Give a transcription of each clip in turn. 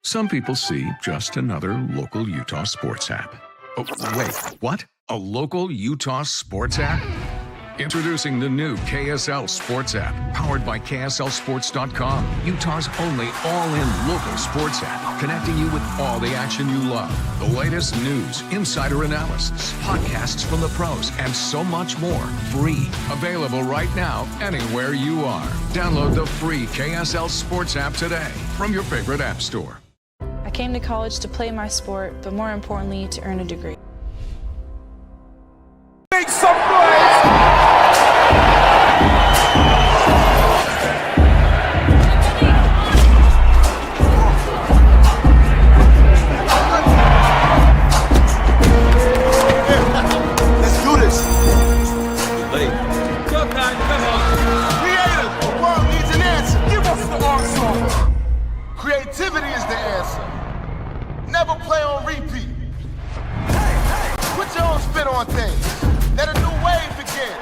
Some people see just another local Utah sports app. Oh, wait, what? A local Utah sports app? Introducing the new KSL Sports app, powered by KSLSports.com, Utah's only all-in local sports app, connecting you with all the action you love, the latest news, insider analysis, podcasts from the pros, and so much more. Free. Available right now, anywhere you are. Download the free KSL Sports app today from your favorite app store. I came to college to play my sport, but more importantly, to earn a degree. Make some noise! Let's do this. Late. Come on. Creative, the world needs an answer. Give us the answer. Creativity is the answer. Never play on repeat. Put your own spin on things. Let a new wave begin.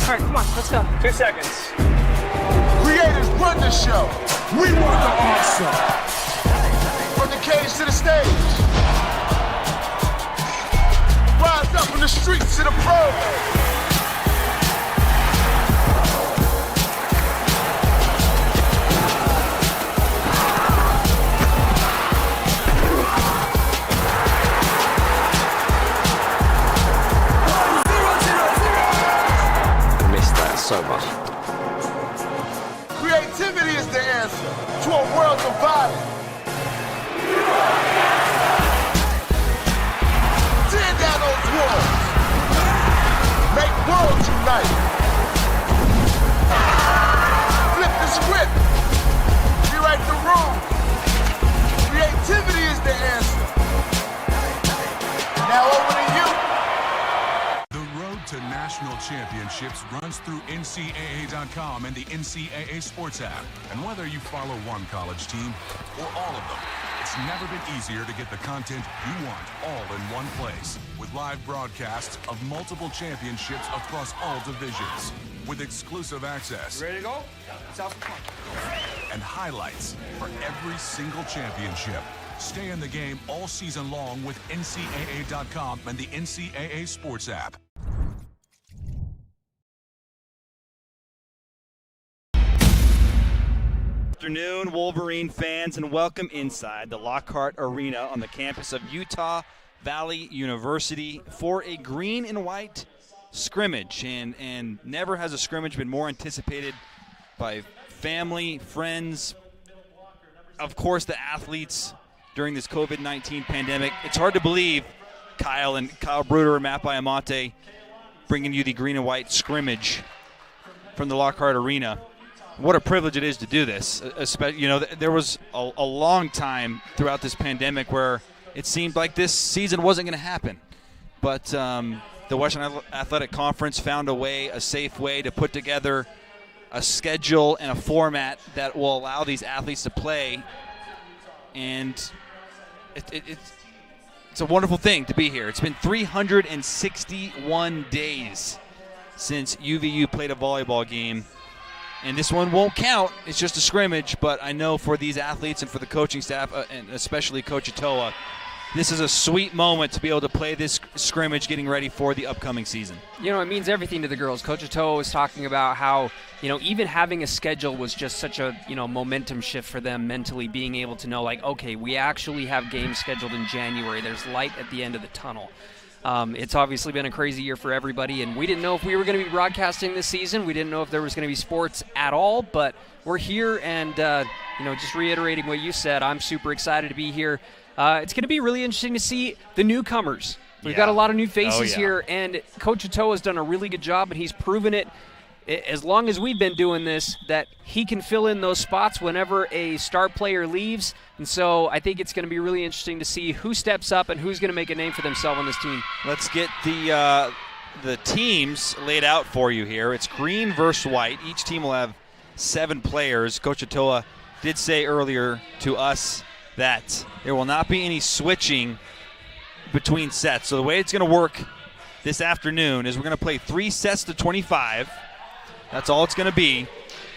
All right, come on, let's go. 2 seconds. Creators run the show. We want the answer. From the cage to the stage. Rise up in the streets to the pros. So much. Creativity is the answer to a world divided. Tear down those walls. Make worlds unite. Flip the script. Rewrite the rules. Creativity is the answer. Now over to you. To national championships runs through NCAA.com and the NCAA Sports app. And whether you follow one college team or all of them, it's never been easier to get the content you want all in one place. With live broadcasts of multiple championships across all divisions. With exclusive access. Ready to go? And highlights for every single championship. Stay in the game all season long with NCAA.com and the NCAA Sports app. Afternoon, Wolverine fans, and welcome inside the Lockhart Arena on the campus of Utah Valley University for a green and white scrimmage. And never has a scrimmage been more anticipated by family, friends, of course the athletes during this COVID-19 pandemic. It's hard to believe Kyle Bruder and Matt Biamonte bringing you the green and white scrimmage from the Lockhart Arena. What a privilege it is to do this. You know, there was a long time throughout this pandemic where it seemed like this season wasn't going to happen. But the Western Athletic Conference found a safe way to put together a schedule and a format that will allow these athletes to play. And it's a wonderful thing to be here. It's been 361 days since UVU played a volleyball game. And this one won't count. It's just a scrimmage, but I know for these athletes and for the coaching staff, and especially Coach Atoa, this is a sweet moment to be able to play this scrimmage getting ready for the upcoming season. You know, it means everything to the girls. Coach Atoa was talking about how, you know, even having a schedule was just such a, you know, momentum shift for them mentally, being able to know, like, okay, we actually have games scheduled in January. There's light at the end of the tunnel. It's obviously been a crazy year for everybody, and we didn't know if we were going to be broadcasting this season. We didn't know if there was going to be sports at all, but we're here, and, you know, just reiterating what you said, I'm super excited to be here. It's going to be really interesting to see the newcomers. We've got a lot of new faces here, and Coach Atoa has done a really good job, and he's proven it, as long as we've been doing this, that he can fill in those spots whenever a star player leaves. And so I think it's going to be really interesting to see who steps up and who's going to make a name for themselves on this team. Let's get the teams laid out for you here. It's green versus white. Each team will have 7 players. Coach Atoa did say earlier to us that there will not be any switching between sets. So the way it's going to work this afternoon is we're going to play 3 sets to 25. That's all it's going to be.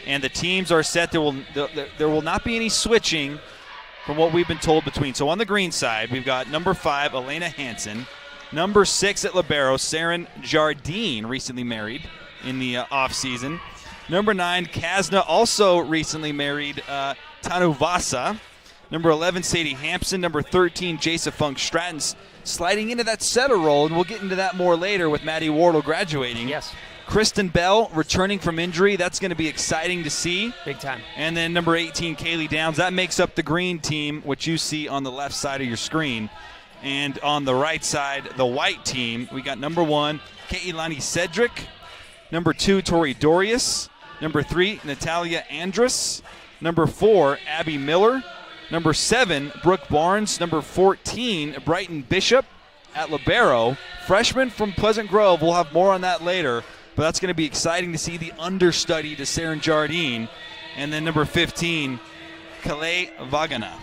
And the teams are set. There will not be any switching from what we've been told between. So on the green side, we've got number 5, Elena Hansen. Number 6 at libero, Saren Jardine, recently married in the offseason. Number 9, Kazna, also recently married, Tanuvasa. Number 11, Sadie Hampson. Number 13, Jasa Funk Stratton, sliding into that setter role, and we'll get into that more later with Maddie Wardle graduating. Yes. Kristen Bell returning from injury. That's going to be exciting to see. Big time. And then number 18, Kaylee Downs. That makes up the green team, which you see on the left side of your screen. And on the right side, the white team, we got number 1, Keilani Cedric. Number 2, Tori Dorius. Number 3, Natalia Andrus. Number 4, Abby Miller. Number 7, Brooke Barnes. Number 14, Brighton Bishop at libero. Freshman from Pleasant Grove. We'll have more on that later, but that's going to be exciting to see the understudy to Saren Jardine. And then number 15, Calais Vagana.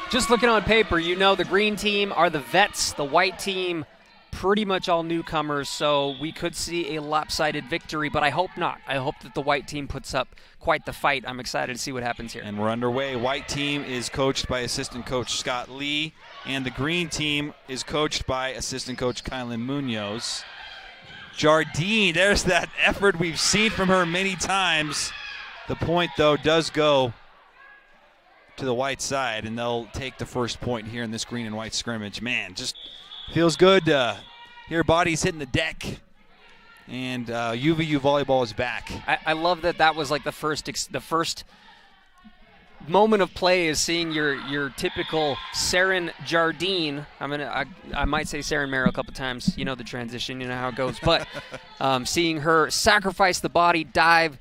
Just looking on paper, you know the green team are the vets, the white team pretty much all newcomers, so we could see a lopsided victory, but I hope not. I hope that the white team puts up quite the fight. I'm excited to see what happens here. And we're underway. White team is coached by assistant coach Scott Lee, and the green team is coached by assistant coach Kylan Munoz. Jardine, there's that effort we've seen from her many times. The point, though, does go to the white side, and they'll take the first point here in this green and white scrimmage. Man, just feels good to hear bodies hitting the deck. And UVU Volleyball is back. I love that was like the first moment of play is seeing your typical Saren Jardine. I might say Saren Merrill a couple times. You know the transition, you know how it goes. But seeing her sacrifice the body, dive.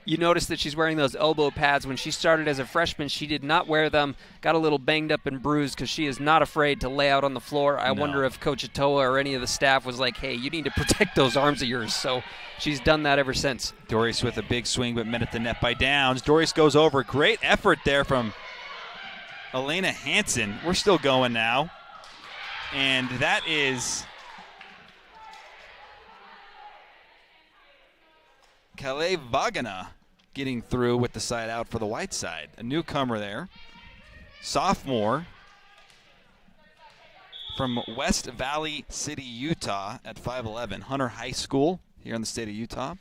You notice that she's wearing those elbow pads. When she started as a freshman, she did not wear them. Got a little banged up and bruised because she is not afraid to lay out on the floor. I wonder if Coach Atoa or any of the staff was like, hey, you need to protect those arms of yours. So she's done that ever since. Doris with a big swing, but met at the net by Downs. Doris goes over. Great effort there from Elena Hansen. We're still going now. And that is Calais Vagana getting through with the side out for the white side. A newcomer there. Sophomore from West Valley City, Utah at 5'11", Hunter High School here in the state of Utah.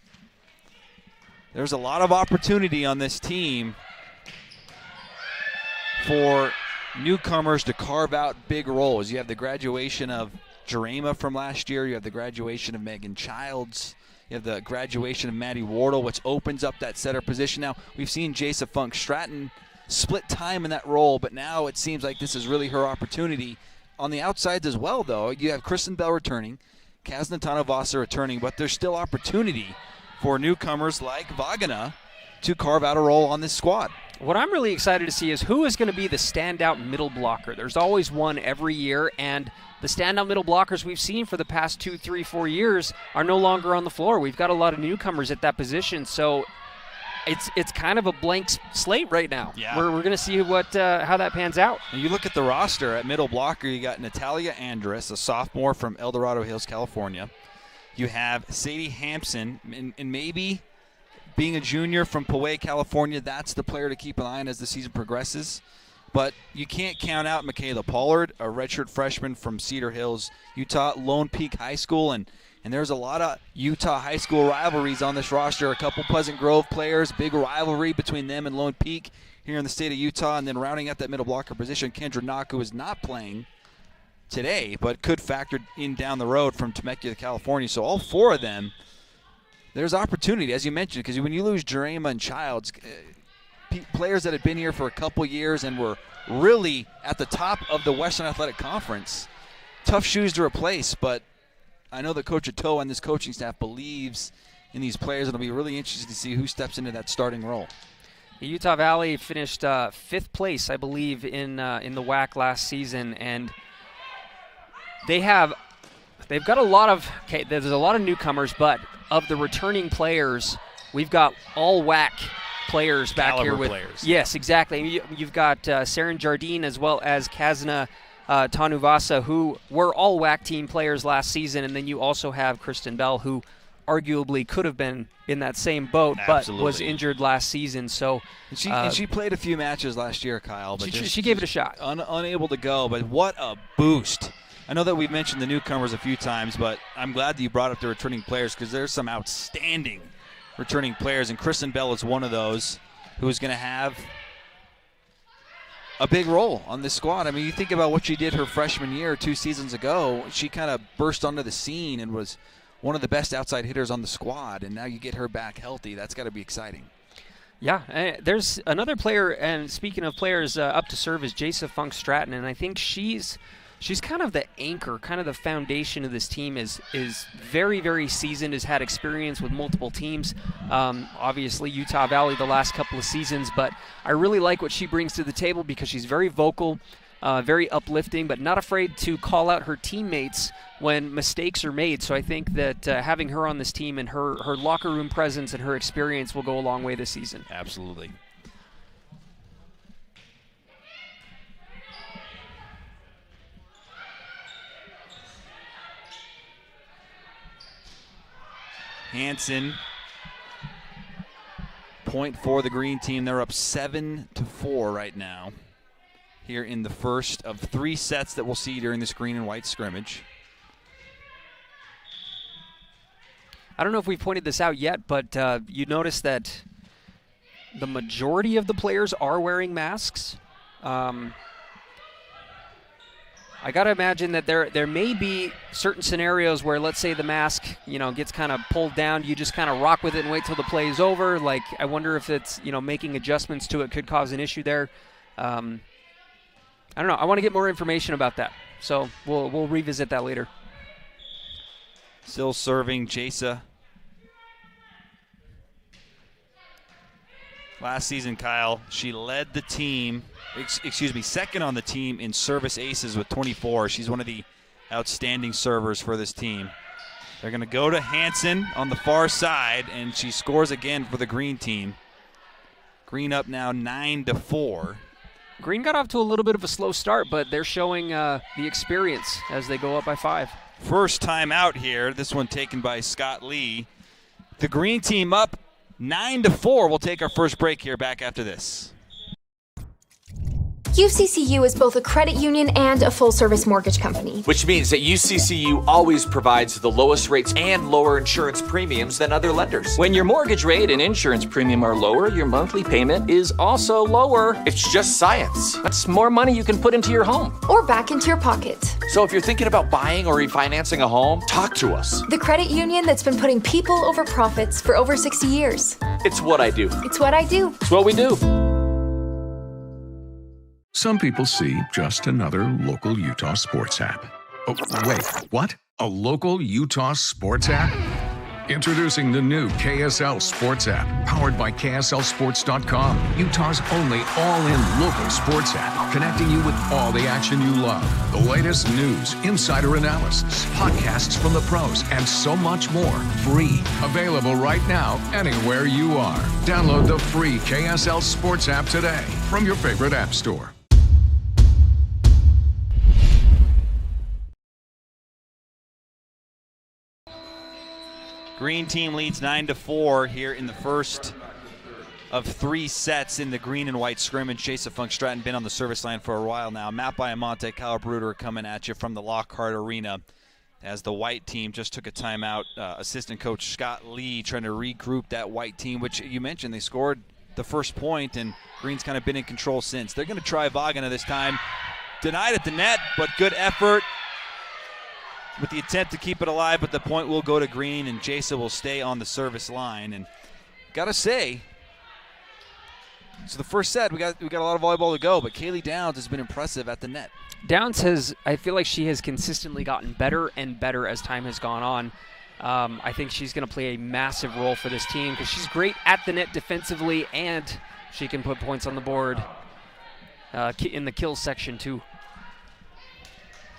There's a lot of opportunity on this team for newcomers to carve out big roles. You have the graduation of Jerema from last year. You have the graduation of Megan Childs. You have the graduation of Maddie Wardle, which opens up that setter position. Now, we've seen Jasa Funk Stratton split time in that role, but now it seems like this is really her opportunity. On the outsides as well, though, you have Kristen Bell returning, Kazna Tanavasa returning, but there's still opportunity for newcomers like Vagana to carve out a role on this squad. What I'm really excited to see is who is going to be the standout middle blocker. There's always one every year, and the standout middle blockers we've seen for the past 2, 3, 4 years are no longer on the floor. We've got a lot of newcomers at that position, so it's kind of a blank slate right now. Yeah. We're going to see how that pans out. And you look at the roster at middle blocker, you got Natalia Andrus, a sophomore from El Dorado Hills, California. You have Sadie Hampson, and maybe being a junior from Poway, California, that's the player to keep an eye on as the season progresses. But you can't count out Michaela Pollard, a redshirt freshman from Cedar Hills, Utah, Lone Peak High School. And there's a lot of Utah high school rivalries on this roster. A couple Pleasant Grove players, big rivalry between them and Lone Peak here in the state of Utah. And then rounding out that middle blocker position, Kendra Knock, who is not playing today, but could factor in down the road from Temecula, California. So all four of them, there's opportunity, as you mentioned, because when you lose Jerema and Childs, players that had been here for a couple years and were really at the top of the Western Athletic Conference, tough shoes to replace, but I know that Coach Atoa and this coaching staff believes in these players. It'll be really interesting to see who steps into that starting role. Utah Valley finished 5th place, I believe, in the WAC last season, and they've got a lot of there's a lot of newcomers, but of the returning players, we've got all WAC players back here with players. Yes, exactly. You've got Saren Jardine as well as Kazna Tanuvasa, who were all WAC team players last season, and then you also have Kristen Bell, who arguably could have been in that same boat, but was injured last season. So and she played a few matches last year, Kyle. But she gave it a shot. Unable to go, but what a boost. I know that we've mentioned the newcomers a few times, but I'm glad that you brought up the returning players because there's some outstanding returning players, and Kristen Bell is one of those who is going to have a big role on this squad. I mean, you think about what she did her freshman year 2 seasons ago. She kind of burst onto the scene and was one of the best outside hitters on the squad, and now you get her back healthy. That's got to be exciting. Yeah, there's another player, and speaking of players up to serve, is Jasa Funk-Stratton, and I think she's kind of the anchor, kind of the foundation of this team, is very, very seasoned, has had experience with multiple teams. Obviously, Utah Valley the last couple of seasons, but I really like what she brings to the table because she's very vocal, very uplifting, but not afraid to call out her teammates when mistakes are made. So I think that having her on this team and her locker room presence and her experience will go a long way this season. Absolutely. Hansen, point for the green team. They're up 7-4 right now here in the first of 3 sets that we'll see during this green and white scrimmage. I don't know if we've pointed this out yet, but you notice that the majority of the players are wearing masks. I got to imagine that there may be certain scenarios where, let's say the mask, gets kind of pulled down. You just kind of rock with it and wait till the play is over. Like, I wonder if it's, making adjustments to it could cause an issue there. I don't know. I want to get more information about that. So we'll revisit that later. Still serving Jasa. Last season, Kyle, she led the team, second on the team in service aces with 24. She's one of the outstanding servers for this team. They're going to go to Hansen on the far side, and she scores again for the green team. Green up now 9-4. Green got off to a little bit of a slow start, but they're showing the experience as they go up by 5. First time out here, this one taken by Scott Lee. The green team up 9-4. We'll take our first break here, back after this. UCCU is both a credit union and a full-service mortgage company. Which means that UCCU always provides the lowest rates and lower insurance premiums than other lenders. When your mortgage rate and insurance premium are lower, your monthly payment is also lower. It's just science. That's more money you can put into your home. Or back into your pocket. So if you're thinking about buying or refinancing a home, talk to us. The credit union that's been putting people over profits for over 60 years. It's what I do. It's what I do. It's what we do. Some people see just another local Utah sports app. Oh, wait, what? A local Utah sports app? Introducing the new KSL Sports app, powered by KSLSports.com, Utah's only all-in local sports app, connecting you with all the action you love, the latest news, insider analysis, podcasts from the pros, and so much more. Free. Available right now, anywhere you are. Download the free KSL Sports app today from your favorite app store. Green team leads 9-4 here in the first of 3 sets in the green and white scrimmage. Jasa Funk-Stratton been on the service line for a while now. Matt Biamonte, Kyle Bruder coming at you from the Lockhart Arena as the white team just took a timeout. Assistant coach Scott Lee trying to regroup that white team, which you mentioned they scored the first point, and Green's kind of been in control since. They're going to try Vagana this time. Denied at the net, but good effort with the attempt to keep it alive, but the point will go to Green, and Jasa will stay on the service line. And gotta say, so the first set, we got a lot of volleyball to go, but Kaylee Downs has been impressive at the net. Downs I feel like she has consistently gotten better and better as time has gone on. I think she's going to play a massive role for this team because she's great at the net defensively, and she can put points on the board in the kill section too.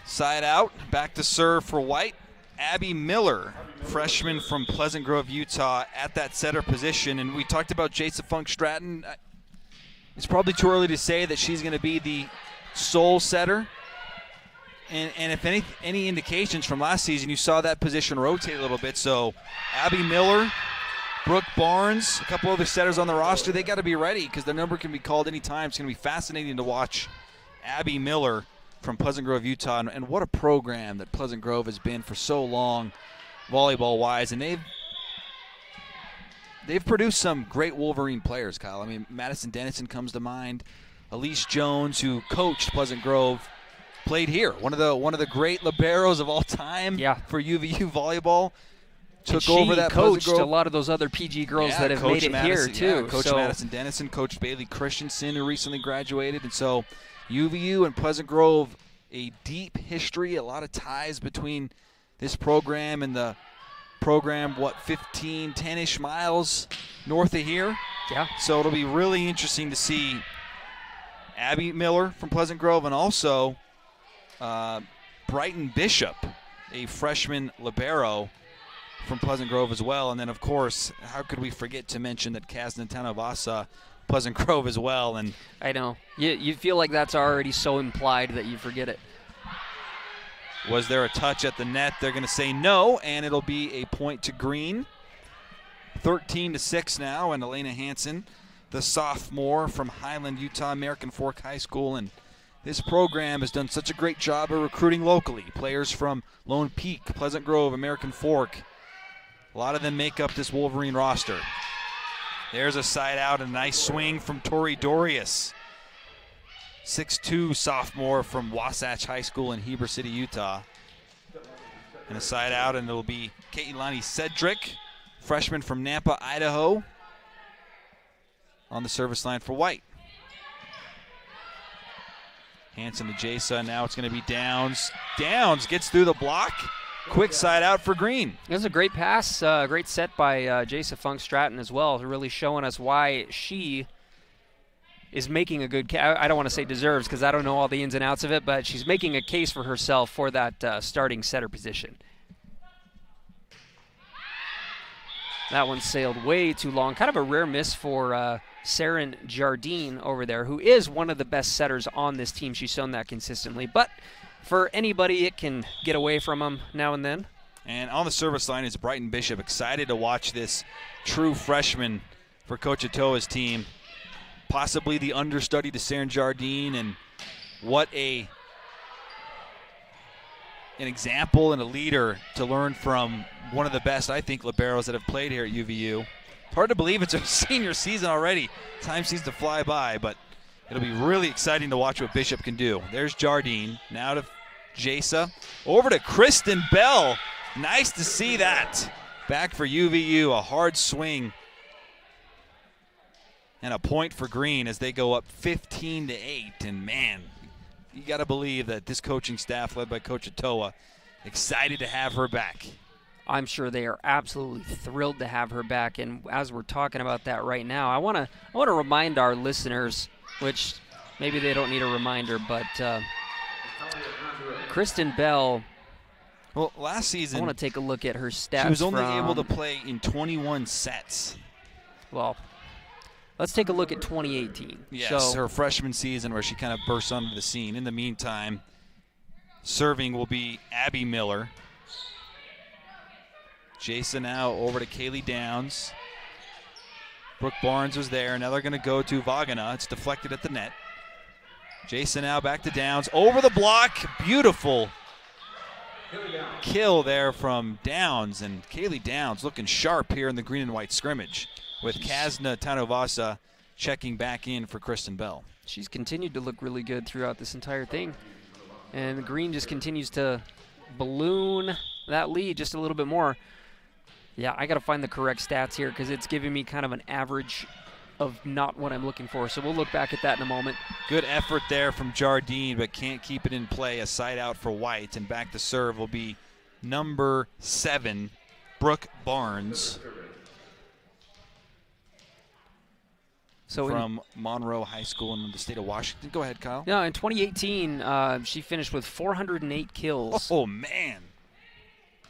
Side out, back to serve for White. Abby Miller, freshman from Pleasant Grove, Utah, at that setter position. And we talked about Jasa Funk-Stratton. It's probably too early to say that she's going to be the sole setter. And if any indications from last season, you saw that position rotate a little bit. So Abby Miller, Brooke Barnes, a couple other setters on the roster, they got to be ready because their number can be called anytime. It's going to be fascinating to watch Abby Miller from Pleasant Grove, Utah. And what a program that Pleasant Grove has been for so long volleyball-wise. And they've produced some great Wolverine players, Kyle. I mean, Madison Dennison comes to mind. Elise Jones, who coached Pleasant Grove, played here. One of the great liberos of all time for UVU Volleyball. Took over that coached a lot of those other PG girls that have made it here, too. Yeah, Coach Madison Dennison, Coach Bailey Christensen, who recently graduated. And so UVU and Pleasant Grove, a deep history, a lot of ties between this program and the program, 10-ish miles north of here. Yeah. So it'll be really interesting to see Abby Miller from Pleasant Grove and also Brighton Bishop, a freshman libero from Pleasant Grove as well. And then, of course, how could we forget to mention that Kazna Tanavasa, Pleasant Grove as well. And I know. You feel like that's already so implied that you forget it. Was there a touch at the net? They're going to say no, and it'll be a point to Green. 13-6 now, and Elena Hansen, the sophomore from Highland, Utah, American Fork High School. And this program has done such a great job of recruiting locally. Players from Lone Peak, Pleasant Grove, American Fork. A lot of them make up this Wolverine roster. There's a side out, a nice swing from Tori Dorius. 6'2" sophomore from Wasatch High School in Heber City, Utah. And a side out, and it'll be Kaitlani Cedric, freshman from Nampa, Idaho, on the service line for White. Hansen to Jasa, now it's going to be Downs. Downs gets through the block. Quick side out for Green. It was a great pass, great set by Jasa Funk Stratton as well, really showing us why she is making a good I don't want to say deserves because I don't know all the ins and outs of it, but she's making a case for herself for that starting setter position. That one sailed way too long. Kind of a rare miss for Saren Jardine over there, who is one of the best setters on this team. She's shown that consistently. But for anybody, it can get away from them now and then. And on the service line is Brighton Bishop. Excited to watch this true freshman for Coach Atoa's team. Possibly the understudy to Saren Jardine, and what an example and a leader to learn from one of the best, I think, liberos that have played here at UVU. Hard to believe it's her senior season already. Time seems to fly by, but it'll be really exciting to watch what Bishop can do. There's Jardine. Now to Jasa. Over to Kristen Bell. Nice to see that. Back for UVU. A hard swing. And a point for Green as they go up 15-8. And, man, you got to believe that this coaching staff, led by Coach Atoa, excited to have her back. I'm sure they are absolutely thrilled to have her back. And as we're talking about that right now, I want to remind our listeners, which maybe they don't need a reminder, but Kristen Bell. Well, last season, I want to take a look at her stats. She was only able to play in 21 sets. Well, let's take a look at 2018. Yes, her freshman season where she kind of burst onto the scene. In the meantime, serving will be Abby Miller. Jason now over to Kaylee Downs. Brooke Barnes was there. Now they're going to go to Vagana. It's deflected at the net. Jason now back to Downs. Over the block. Beautiful kill there from Downs. And Kaylee Downs looking sharp here in the green and white scrimmage, with Kazna Tanovasa checking back in for Kristen Bell. She's continued to look really good throughout this entire thing. And the green just continues to balloon that lead just a little bit more. Yeah, I got to find the correct stats here because it's giving me kind of an average of not what I'm looking for. So we'll look back at that in a moment. Good effort there from Jardine, but can't keep it in play. A side out for White, and back to serve will be number 7, Brooke Barnes. So from Monroe High School in the state of Washington. Go ahead, Kyle. No, in 2018, she finished with 408 kills. Oh, man.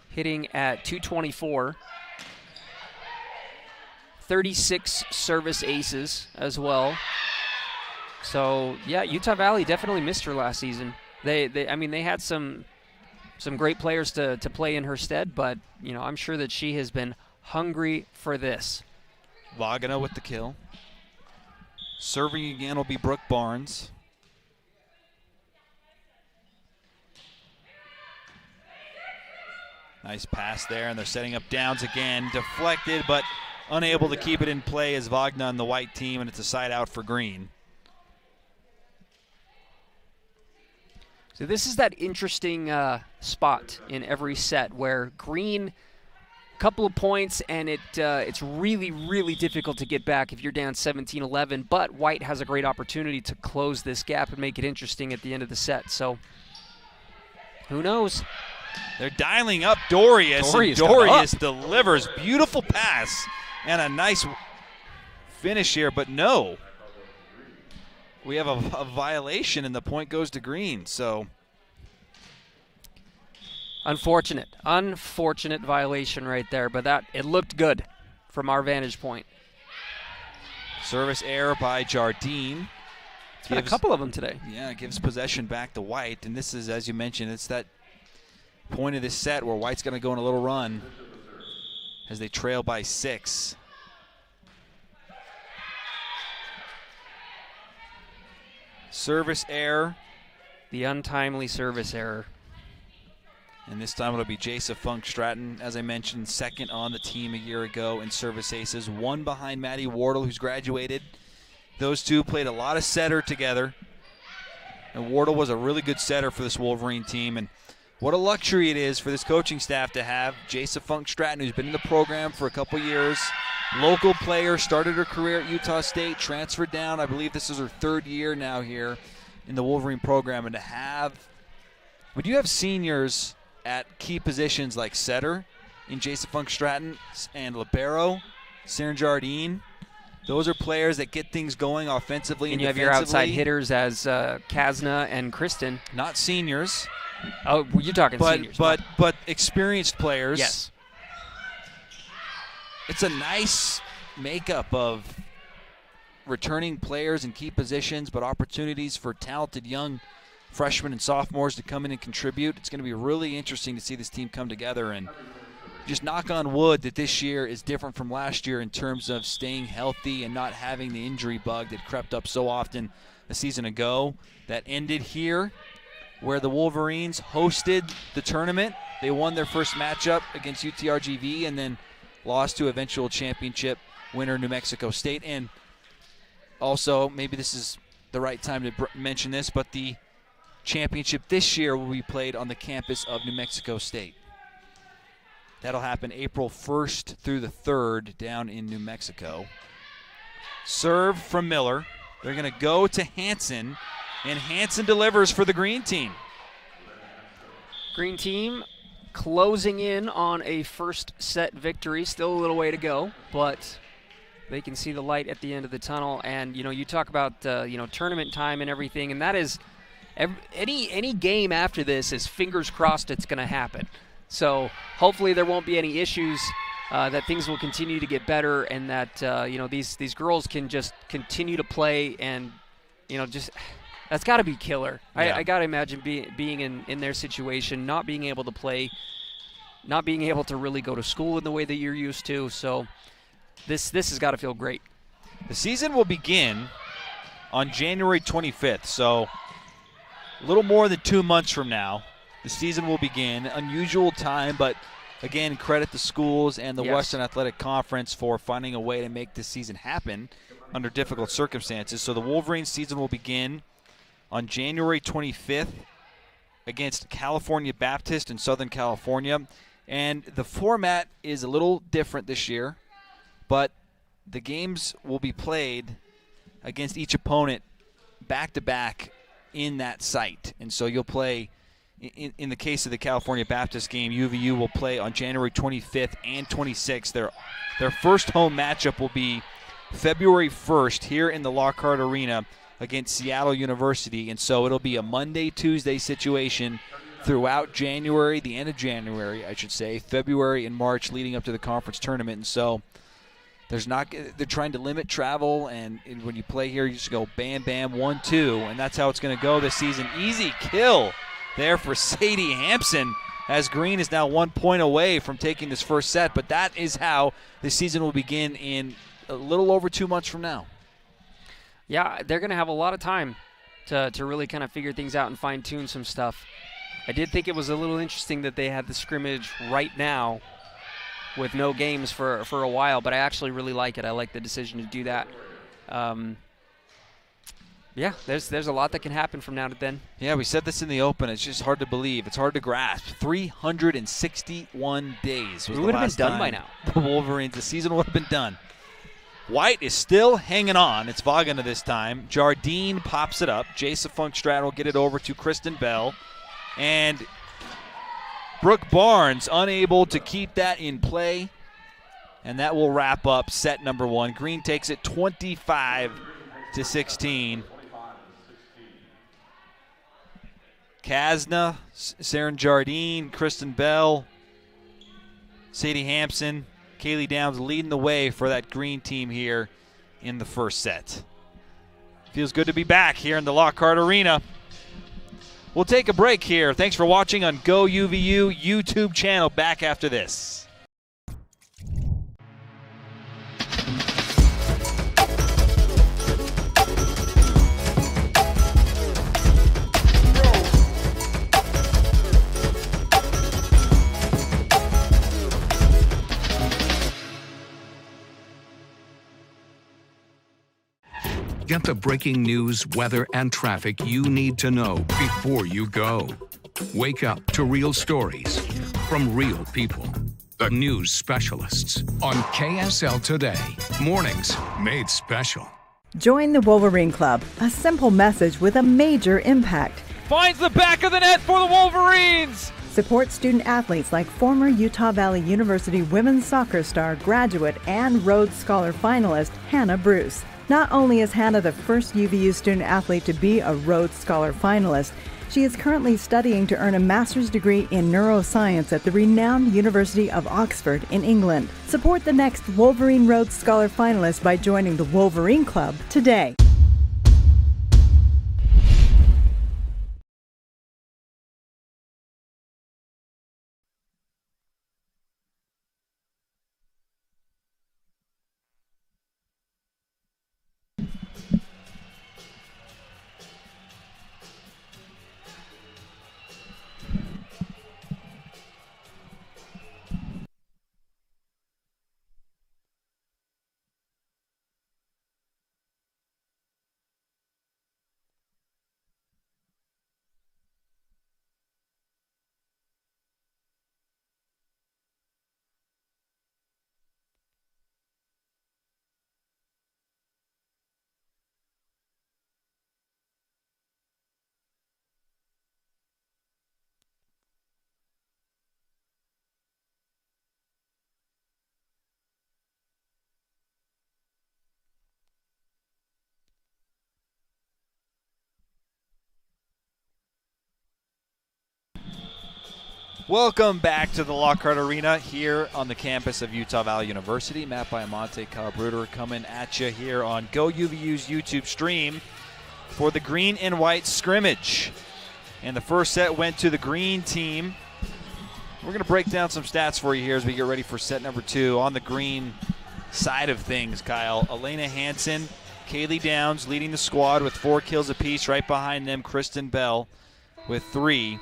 Hitting at 224. 36 service aces as well. So, yeah, Utah Valley definitely missed her last season. They had some great players to play in her stead, but I'm sure that she has been hungry for this. Wagner with the kill. Serving again will be Brooke Barnes. Nice pass there, and they're setting up downs again. Deflected, but unable to keep it in play as Wagner on the white team, and it's a side out for Green. So this is that interesting spot in every set where Green, couple of points, and it's really, really difficult to get back if you're down 17-11, but White has a great opportunity to close this gap and make it interesting at the end of the set. So who knows? They're dialing up Dorius, and Dorius delivers. Beautiful pass and a nice finish here, but no. We have a violation, and the point goes to Green. So unfortunate violation right there, but it looked good from our vantage point. Service error by Jardine. A couple of them today. Yeah, gives possession back to White, and this is, as you mentioned, it's that point of this set where White's going to go on a little run as they trail by 6. Service error. The untimely service error. And this time it'll be Jasa Funk Stratton, as I mentioned, second on the team a year ago in service aces, one behind Maddie Wardle, who's graduated. Those two played a lot of setter together. And Wardle was a really good setter for this Wolverine team. And what a luxury it is for this coaching staff to have Jasa Funk Stratton, who's been in the program for a couple years. Local player, started her career at Utah State, transferred down. I believe this is her 3rd year now here in the Wolverine program. And to have, when you have seniors at key positions like setter in Jasa Funk Stratton and libero, Saren Jardine, those are players that get things going offensively and you have your outside hitters as Kazna and Kristen. Not seniors. Oh, you're talking seniors. But experienced players. Yes. It's a nice makeup of returning players in key positions, but opportunities for talented young freshmen and sophomores to come in and contribute. It's going to be really interesting to see this team come together, and just knock on wood that this year is different from last year in terms of staying healthy and not having the injury bug that crept up so often a season ago. That ended here where the Wolverines hosted the tournament. They won their first matchup against UTRGV and then lost to eventual championship winner New Mexico State. And also, maybe this is the right time to mention this, but the championship this year will be played on the campus of New Mexico State. That'll happen April 1st through the 3rd down in New Mexico. Serve from Miller. They're going to go to Hansen, and Hansen delivers for the Green team. Green team closing in on a first set victory. Still a little way to go, but they can see the light at the end of the tunnel. And, you talk about, tournament time and everything, and that is any game after this is fingers crossed it's going to happen. So hopefully there won't be any issues, that things will continue to get better, and that, these girls can just continue to play and, that's got to be killer. Yeah. I got to imagine being in their situation, not being able to play, not being able to really go to school in the way that you're used to. So this has got to feel great. The season will begin on January 25th, so a little more than 2 months from now. The season will begin. Unusual time, but again, credit the schools and the Western Athletic Conference for finding a way to make this season happen under difficult circumstances. So the Wolverines season will begin on January 25th against California Baptist in Southern California. And the format is a little different this year, but the games will be played against each opponent back-to-back in that site. And so you'll play, in the case of the California Baptist game, UVU will play on January 25th and 26th. Their first home matchup will be February 1st here in the Lockhart Arena against Seattle University. And so it'll be a Monday-Tuesday situation throughout January, the end of January, I should say, February and March leading up to the conference tournament. And so They're trying to limit travel, and when you play here, you just go bam, bam, 1-2, and that's how it's going to go this season. Easy kill there for Sadie Hampson, as Green is now 1 point away from taking this first set, but that is how the season will begin in a little over 2 months from now. Yeah, they're going to have a lot of time to really kind of figure things out and fine-tune some stuff. I did think it was a little interesting that they had the scrimmage right now with no games for a while, but I actually really like it. I like the decision to do that. Yeah, there's a lot that can happen from now to then. Yeah, we said this in the open. It's just hard to believe. It's hard to grasp. 361 days was we the would have last been done time by now. The Wolverines, the season would have been done. White is still hanging on. It's Vagana this time. Jardine pops it up. Jason Funkstrad will get it over to Kristen Bell. And Brooke Barnes unable to keep that in play. And that will wrap up set number 1. Green takes it 25-16. Kasna, Saren Jardine, Kristen Bell, Sadie Hampson, Kaylee Downs leading the way for that Green team here in the first set. Feels good to be back here in the Lockhart Arena. We'll take a break here. Thanks for watching on Go UVU YouTube channel. Back after this. Get the breaking news, weather, and traffic you need to know before you go. Wake up to real stories from real people. The news specialists on KSL Today. Mornings made special. Join the Wolverine Club, a simple message with a major impact. Finds the back of the net for the Wolverines. Support student athletes like former Utah Valley University women's soccer star, graduate, and Rhodes Scholar finalist Hannah Bruce. Not only is Hannah the first UVU student athlete to be a Rhodes Scholar finalist, she is currently studying to earn a master's degree in neuroscience at the renowned University of Oxford in England. Support the next Wolverine Rhodes Scholar finalist by joining the Wolverine Club today. Welcome back to the Lockhart Arena here on the campus of Utah Valley University. Matt Baiamonte, Kyle Bruder coming at you here on Go UVU's YouTube stream for the green and white scrimmage. And the first set went to the green team. We're going to break down some stats for you here as we get ready for set number 2. On the green side of things, Kyle, Elena Hansen, Kaylee Downs leading the squad with 4 kills apiece. Right behind them, Kristen Bell with 3.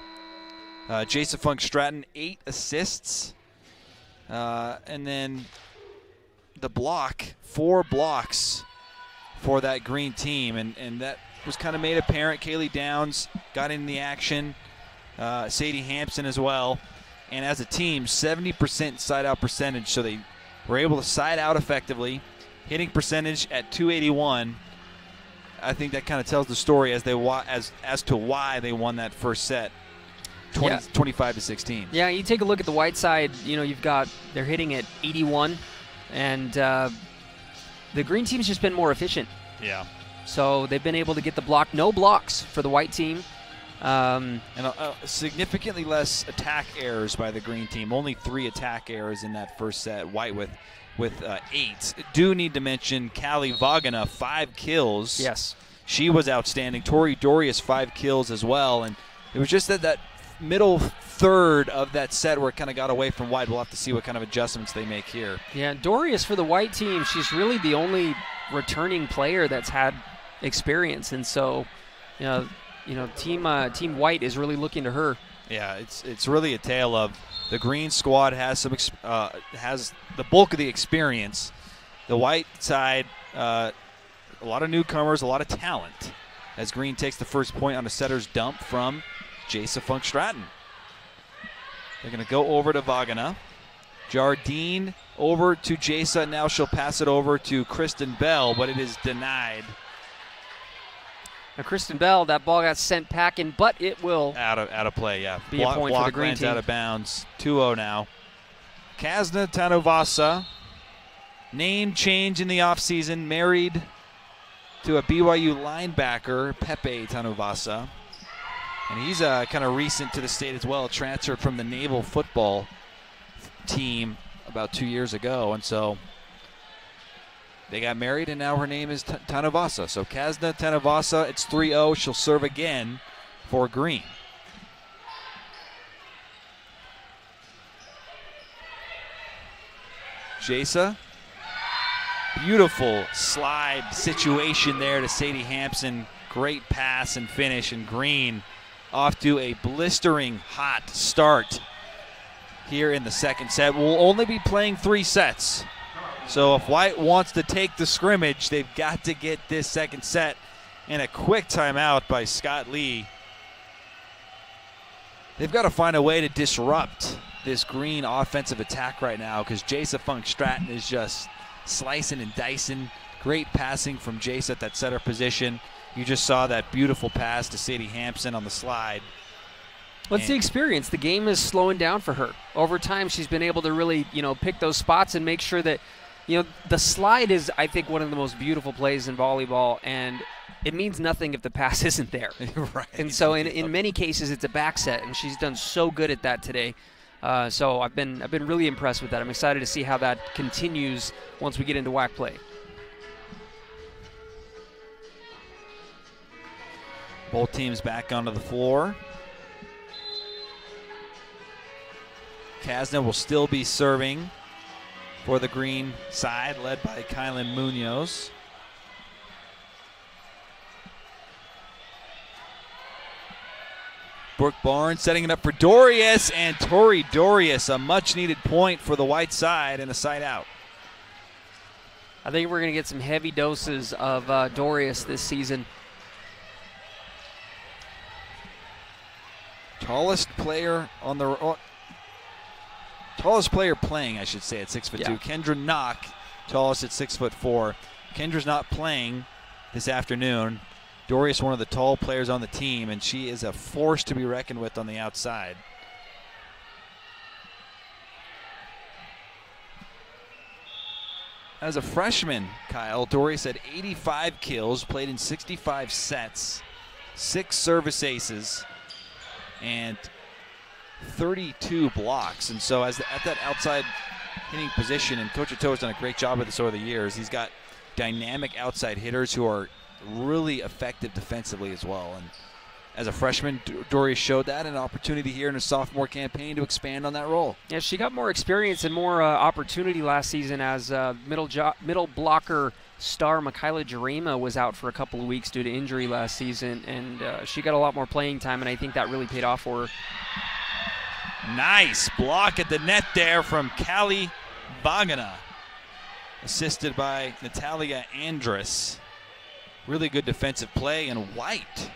Jason Funk Stratton, 8 assists. And then the block, 4 blocks for that green team. And that was kind of made apparent. Kaylee Downs got in the action. Sadie Hampson as well. And as a team, 70% side-out percentage. So they were able to side out effectively. Hitting percentage at .281. I think that kind of tells the story as to why they won that first set. 25-16. Yeah, you take a look at the white side, they're hitting at 81, and the green team's just been more efficient. Yeah. So they've been able to get the block. No blocks for the white team. And significantly less attack errors by the green team. Only 3 attack errors in that first set. White with with 8. Do need to mention Callie Vagana, 5 kills. Yes. She was outstanding. Tori Dorius, 5 kills as well. And it was just that middle third of that set where it kind of got away from White. We'll have to see what kind of adjustments they make here. Yeah, Dorius for the White team, she's really the only returning player that's had experience. And so, Team White is really looking to her. Yeah, it's really a tale of the green squad has has the bulk of the experience. The White side, a lot of newcomers, a lot of talent. As green takes the first point on a setter's dump from Jasa Funk-Stratton. They're going to go over to Vagana. Jardine over to Jasa. Now she'll pass it over to Kristen Bell, but it is denied. Now, Kristen Bell, that ball got sent packing, but it will out of play. Yeah, be a point for the green team. Out of bounds. 2-0 now. Kasna Tanovasa, name change in the offseason, married to a BYU linebacker, Pepe Tanovasa, and he's kind of recent to the state as well. Transferred from the Naval football team about 2 years ago, and so they got married, and now her name is Tanovasa. So Kasna Tanovasa, it's 3-0. She'll serve again for green. Jasa, beautiful slide situation there to Sadie Hampson. Great pass and finish, and green off to a blistering hot start here in the second set. We'll only be playing 3 sets. So if White wants to take the scrimmage, they've got to get this second set. And a quick timeout by Scott Lee. They've got to find a way to disrupt this green offensive attack right now, because Jasa Funk-Stratton is just slicing and dicing. Great passing from Jasa at that setter position. You just saw that beautiful pass to Sadie Hampson on the slide. What's the experience? The game is slowing down for her. Over time, she's been able to really, pick those spots and make sure that, the slide is, I think, one of the most beautiful plays in volleyball, and it means nothing if the pass isn't there. Right. And so in many cases, it's a back set, and she's done so good at that today. So I've been really impressed with that. I'm excited to see how that continues once we get into WAC play. Both teams back onto the floor. Kasna will still be serving for the green side, led by Kylan Munoz. Brooke Barnes setting it up for Dorius, and Tori Dorius, a much-needed point for the White side and a side out. I think we're going to get some heavy doses of Dorius this season. Tallest player playing, I should say, at 6'2". Yeah. Kendra Knock, tallest at 6'4". Kendra's not playing this afternoon. Dorius, one of the tall players on the team, and she is a force to be reckoned with on the outside. As a freshman, Kyle, Dorius had 85 kills, played in 65 sets, 6 service aces, and 32 blocks. And so at that outside hitting position, and Coach Ato's done a great job with this over the years, he's got dynamic outside hitters who are really effective defensively as well. And as a freshman, Dorius showed that, an opportunity here in her sophomore campaign to expand on that role. Yeah, she got more experience and more opportunity last season as middle blocker star Michaela Jarema was out for a couple of weeks due to injury last season, and she got a lot more playing time, and I think that really paid off for her. Nice block at the net there from Callie Vagana, assisted by Natalia Andrus. Really good defensive play, and White,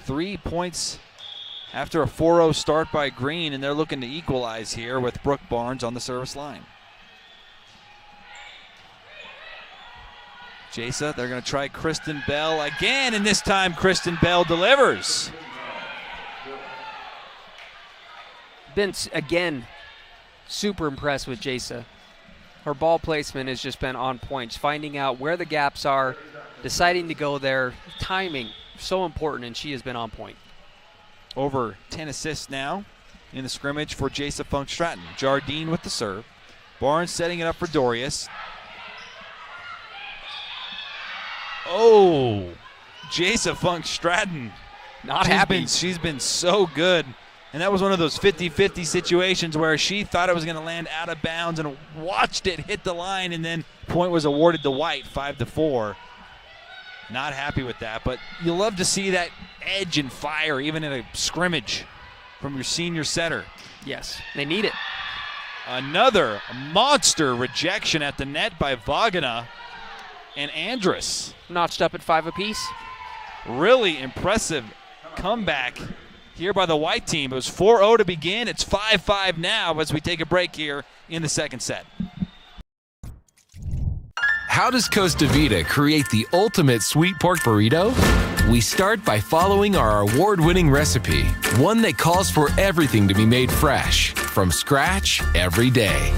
3 points after a 4-0 start by Green, and they're looking to equalize here with Brooke Barnes on the service line. Jasa, they're going to try Kristen Bell again, and this time Kristen Bell delivers. Been, again, super impressed with Jasa. Her ball placement has just been on point, finding out where the gaps are, deciding to go there. Timing, so important, and she has been on point. Over 10 assists now in the scrimmage for Jasa Funk-Stratton. Jardine with the serve. Barnes setting it up for Dorius. Oh, Jasa Funk Stratton. Not happy. She's been so good. And that was one of those 50-50 situations where she thought it was going to land out of bounds and watched it hit the line, and then point was awarded to White, 5-4. Not happy with that, but you love to see that edge and fire even in a scrimmage from your senior setter. Yes, they need it. Another monster rejection at the net by Vagana and Andrus. Notched up at 5 apiece. Really impressive comeback here by the White team. It was 4-0 to begin. It's 5-5 now as we take a break here in the second set. How does Costa Vida create the ultimate sweet pork burrito? We start by following our award-winning recipe, one that calls for everything to be made fresh, from scratch every day.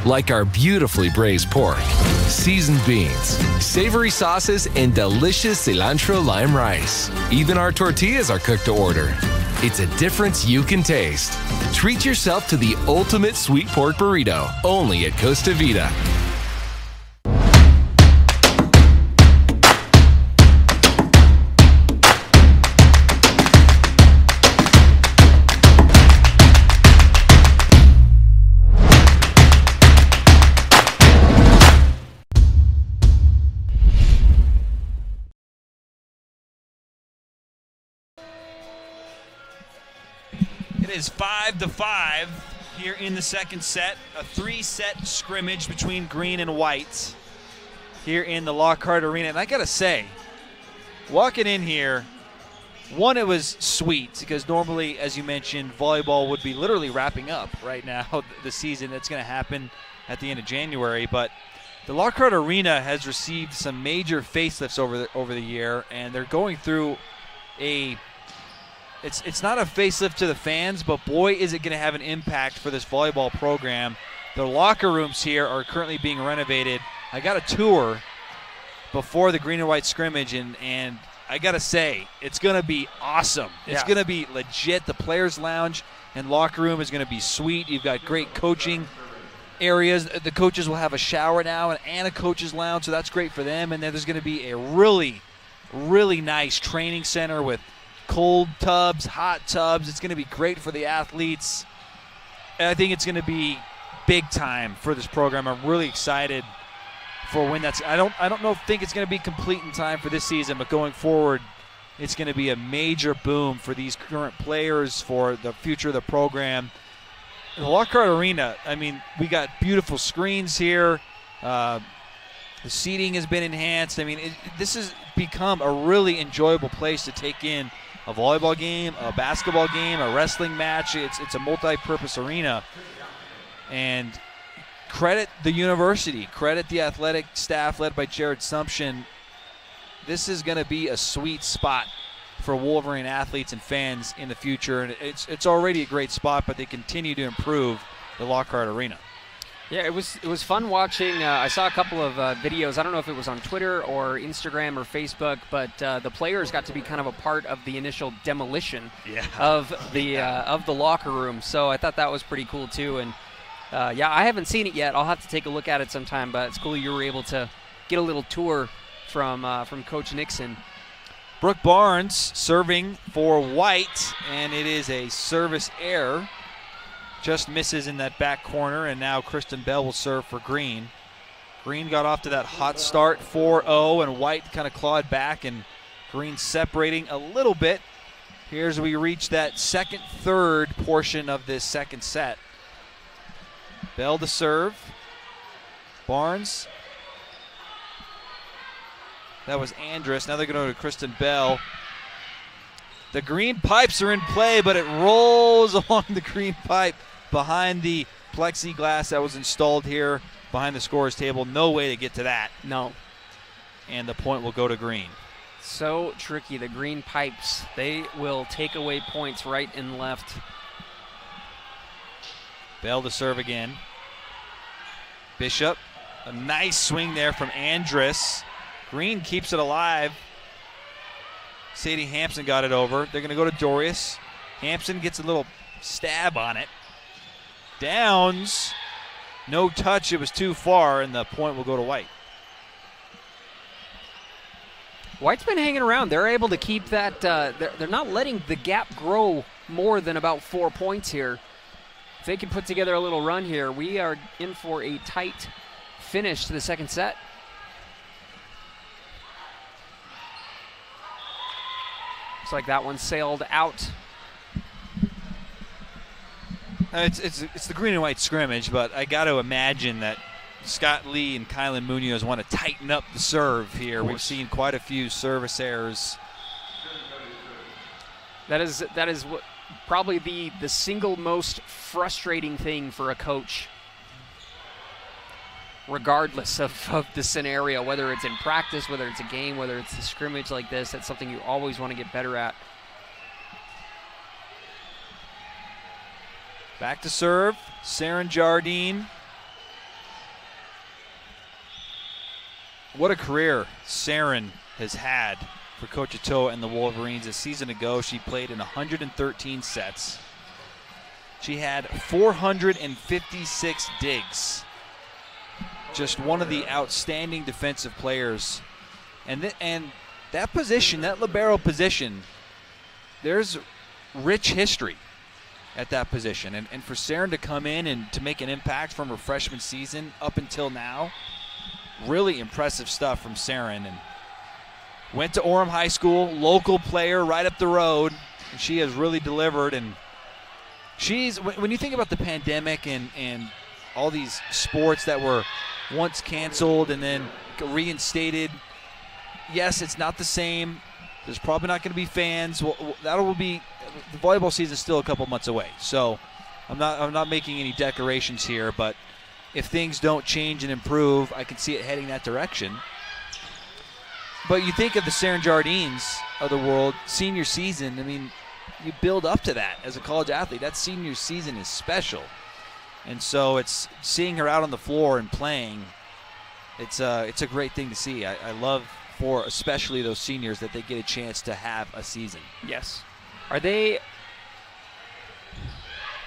Like our beautifully braised pork, seasoned beans, savory sauces, and delicious cilantro lime rice. Even our tortillas are cooked to order. It's a difference you can taste. Treat yourself to the ultimate sweet pork burrito, only at Costa Vida. It is 5-5 here in the second set. A 3-set scrimmage between green and white here in the Lockhart Arena. And I got to say, walking in here, one, it was sweet because normally, as you mentioned, volleyball would be literally wrapping up right now, the season. That's going to happen at the end of January. But the Lockhart Arena has received some major facelifts over the year, and they're going through a It's not a facelift to the fans, but boy, is it going to have an impact for this volleyball program. The locker rooms here are currently being renovated. I got a tour before the green and white scrimmage, and I got to say, it's going to be awesome. It's going to be legit. The players' lounge and locker room is going to be sweet. You've got great coaching areas. The coaches will have a shower now and a coach's lounge, so that's great for them. And then there's going to be a really, really nice training center with cold tubs, hot tubs. It's going to be great for the athletes. And I think it's going to be big time for this program. I'm really excited for when that's. I don't think it's going to be complete in time for this season, but going forward, it's going to be a major boom for these current players, for the future of the program. The Lockhart Arena, I mean, we got beautiful screens here. The seating has been enhanced. I mean, this has become a really enjoyable place to take in a volleyball game, a basketball game, a wrestling match. It's a multi-purpose arena. And credit the university, credit the athletic staff led by Jared Sumption. This is going to be a sweet spot for Wolverine athletes and fans in the future. And it's already a great spot, but they continue to improve the Lockhart Arena. Yeah, it was fun watching. I saw a couple of videos. I don't know if it was on Twitter or Instagram or Facebook, but the players got to be kind of a part of the initial demolition of the locker room. So I thought that was pretty cool too. And I haven't seen it yet. I'll have to take a look at it sometime. But it's cool you were able to get a little tour from Coach Nixon. Brooke Barnes serving for White, and it is a service error. Just misses in that back corner, and now Kristen Bell will serve for Green. Green got off to that hot start, 4-0, and White kind of clawed back, and Green separating a little bit. Here's we reach that third portion of this second set. Bell to serve. Barnes. That was Andrus. Now they're going to go to Kristen Bell. The green pipes are in play, but it rolls along the green pipe behind the plexiglass that was installed here behind the scorer's table. No way to get to that. No. And the point will go to Green. So tricky. The green pipes, they will take away points right and left. Bell to serve again. Bishop. A nice swing there from Andrus. Green keeps it alive. Sadie Hampson got it over. They're going to go to Dorius. Hampson gets a little stab on it. Downs No touch, it was too far, and the point will go to White. White's been hanging around. They're able to keep that. They're not letting the gap grow more than about 4 points here. If they can put together a little run here, we are in for a tight finish to the second set. Looks like that one sailed out. It's the green and white scrimmage, but I got to imagine that Scott Lee and Kylan Munoz want to tighten up the serve here. We've seen quite a few service errors. That is what probably the single most frustrating thing for a coach, regardless of the scenario, whether it's in practice, whether it's a game, whether it's a scrimmage like this. That's something you always want to get better at. Back to serve, Saren Jardine. What a career Saren has had for Coach Atoa and the Wolverines. A season ago, she played in 113 sets. She had 456 digs. Just one of the outstanding defensive players. And that position, that libero position, there's rich history at that position. And for Saren to come in and to make an impact from her freshman season up until now, really impressive stuff from Saren. And went to Orem High School, local player right up the road, and she has really delivered. And when you think about the pandemic and all these sports that were once canceled and then reinstated, yes, it's not the same. There's probably not going to be fans. The volleyball season is still a couple months away, so I'm not making any declarations here. But if things don't change and improve, I can see it heading that direction. But you think of the Saren Jardines of the world, senior season. I mean, you build up to that as a college athlete. That senior season is special, and so it's seeing her out on the floor and playing. It's a great thing to see. I love for especially those seniors that they get a chance to have a season. Yes. Are they?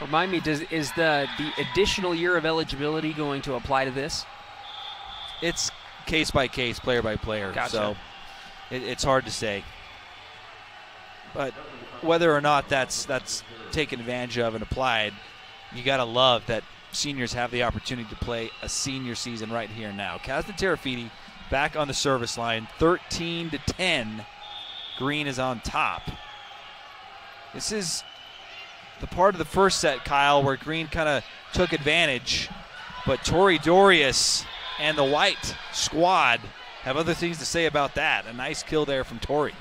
Remind me, is the additional year of eligibility going to apply to this? It's case by case, player by player. Gotcha. So it's hard to say. But whether or not that's taken advantage of and applied, you got to love that seniors have the opportunity to play a senior season right here and now. Kasdan Terafiti back on the service line, 13-10. Green is on top. This is the part of the first set, Kyle, where Green kind of took advantage, but Tori Dorius and the White squad have other things to say about that. A nice kill there from Tori.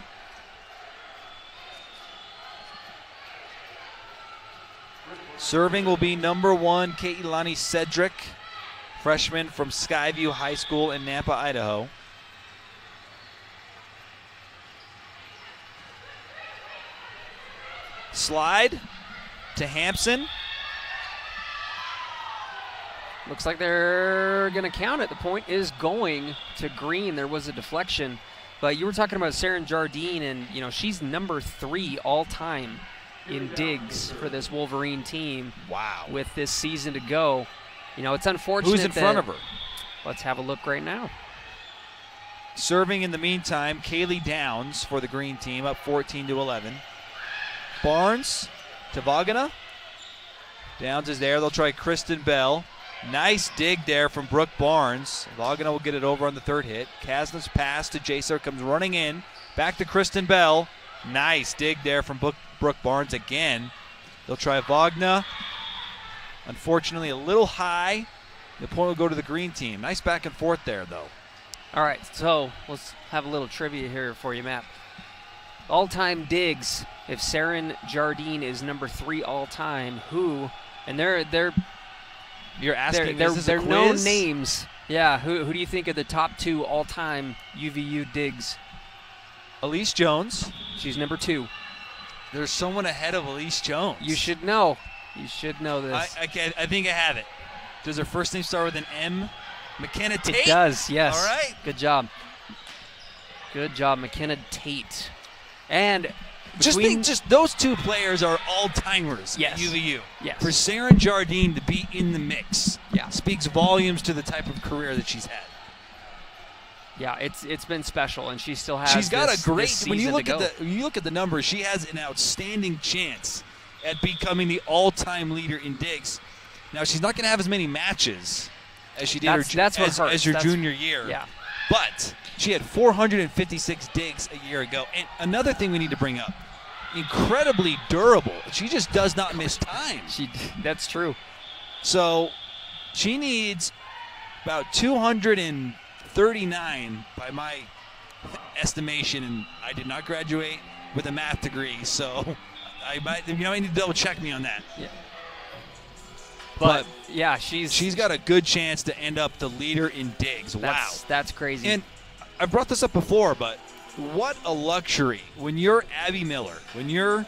Serving will be number 1, Keilani Cedric, freshman from Skyview High School in Nampa, Idaho. Slide to Hampson. Looks like they're going to count it. The point is going to Green. There was a deflection. But you were talking about Saren Jardine, and she's number 3 all-time in digs for this Wolverine team. Wow. With this season to go. It's unfortunate. Who's in front of her? Let's have a look right now. Serving in the meantime, Kaylee Downs for the Green team, up 14-11. Barnes to Vagana. Downs is there. They'll try Kristen Bell. Nice dig there from Brooke Barnes. Vagana will get it over on the third hit. Kasdan's pass to Jaser comes running in. Back to Kristen Bell. Nice dig there from Brooke Barnes again. They'll try Vagna. Unfortunately, a little high. The point will go to the Green team. Nice back and forth there, though. All right, so let's have a little trivia here for you, Matt. All-time digs. If Saren Jardine is number 3 all-time, who? And they're You're asking. They're known names. Yeah. Who do you think are the top 2 all-time UVU digs? Elise Jones. She's number 2. There's someone ahead of Elise Jones. You should know. You should know this. I think I have it. Does her first name start with an M? McKenna Tate? It does, yes. All right. Good job. Good job, McKenna Tate. And Just those two players are all-timers at UVU. Yes. For Saren Jardine to be in the mix speaks volumes to the type of career that she's had. Yeah, it's been special, and she still has. She's got a great. This When you season look at the numbers, she has an outstanding chance at becoming the all-time leader in digs. Now she's not going to have as many matches as she did as her junior year. Yeah. But she had 456 digs a year ago. And another thing we need to bring up, incredibly durable. She just does not miss time. That's true. So she needs about 239 by my estimation, and I did not graduate with a math degree, so I might need to double check me on that. Yeah. But yeah, she's got a good chance to end up the leader in digs. Wow. That's crazy. And I brought this up before, but what a luxury when you're Abby Miller, when you're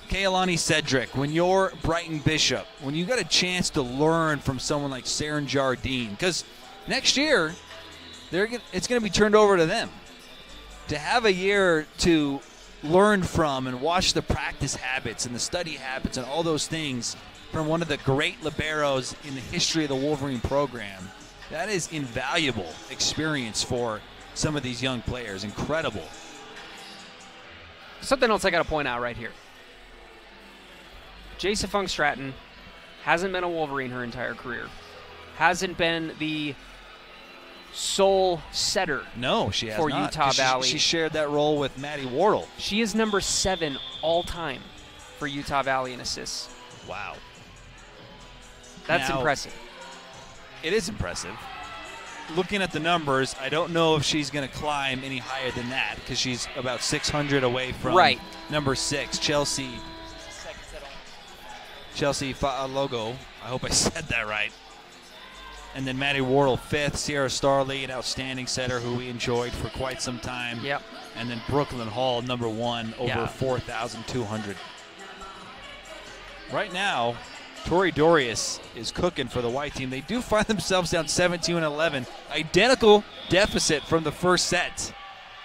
Kaylani Cedric, when you're Brighton Bishop, when you got a chance to learn from someone like Saren Jardine, because next year it's going to be turned over to them. To have a year to learn from and watch the practice habits and the study habits and all those things from one of the great liberos in the history of the Wolverine program, that is invaluable experience for some of these young players. Incredible. Something else I got to point out right here. Jason Fung Stratton hasn't been a Wolverine her entire career. Hasn't been the sole setter. No, she has for not. Utah Valley. She shared that role with Maddie Wardle. She is number 7 all time for Utah Valley in assists. Wow. That's now, impressive. It is impressive. Looking at the numbers, I don't know if she's going to climb any higher than that because she's about 600 away from number 6, Chelsea Logo. I hope I said that right. And then Maddie Wardle 5th, Sierra Starley, an outstanding setter who we enjoyed for quite some time. Yep. And then Brooklyn Hall, number 1, over 4,200. Right now, Tori Dorius is cooking for the white team. They do find themselves down 17-11. Identical deficit from the first set.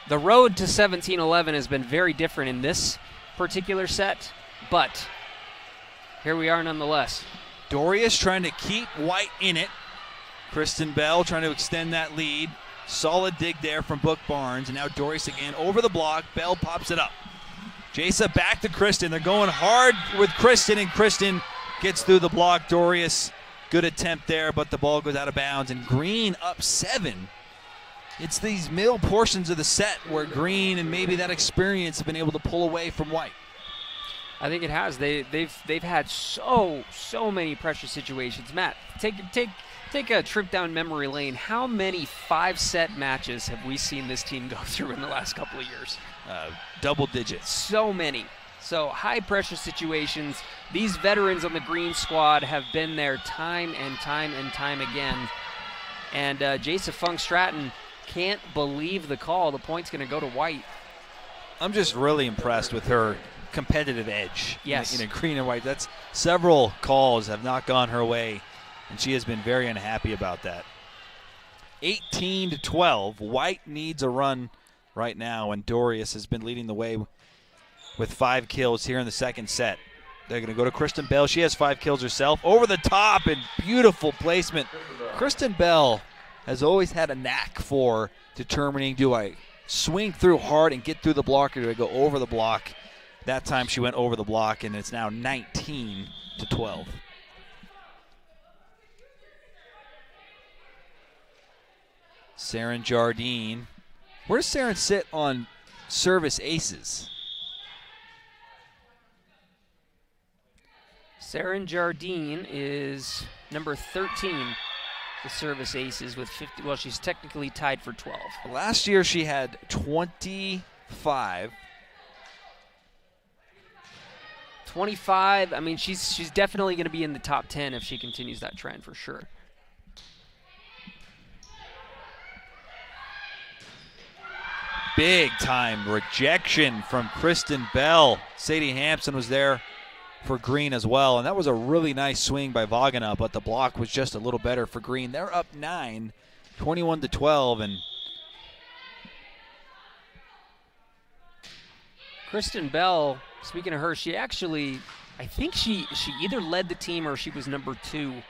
The road to 17-11 has been very different in this particular set, but here we are nonetheless. Dorius trying to keep white in it. Kristen Bell trying to extend that lead. Solid dig there from Book Barnes. And now Dorius again over the block. Bell pops it up. Jasa back to Kristen. They're going hard with Kristen, and Kristen gets through the block. Dorius, good attempt there, but the ball goes out of bounds. And Green up 7. It's these middle portions of the set where Green and maybe that experience have been able to pull away from White. I think it has. They've had so many pressure situations. Matt, take a trip down memory lane. How many 5-set matches have we seen this team go through in the last couple of years? Double digits. So many. So high pressure situations. These veterans on the Green squad have been there time and time and time again. And Jasa Fung Stratton can't believe the call. The point's going to go to White. I'm just really impressed with her competitive edge. Yes. In a green and white. That's several calls have not gone her way, and she has been very unhappy about that. 18-12. White needs a run right now, and Dorius has been leading the way with 5 kills here in the second set. They're going to go to Kristen Bell. She has 5 kills herself. Over the top and beautiful placement. Kristen Bell has always had a knack for determining, do I swing through hard and get through the block, or do I go over the block? That time she went over the block, and it's now 19-12. Saren Jardine. Where does Saren sit on service aces? Saren Jardine is number 13, the service aces with 50. Well, she's technically tied for 12. Last year she had 25. 25. I mean, she's definitely going to be in the top 10 if she continues that trend for sure. Big time rejection from Kristen Bell. Sadie Hampson was there for Green as well, and that was a really nice swing by Vagana, but the block was just a little better for Green. They're up 9, 21-12, and Kristen Bell, speaking of her, she actually, I think she either led the team or she was number 2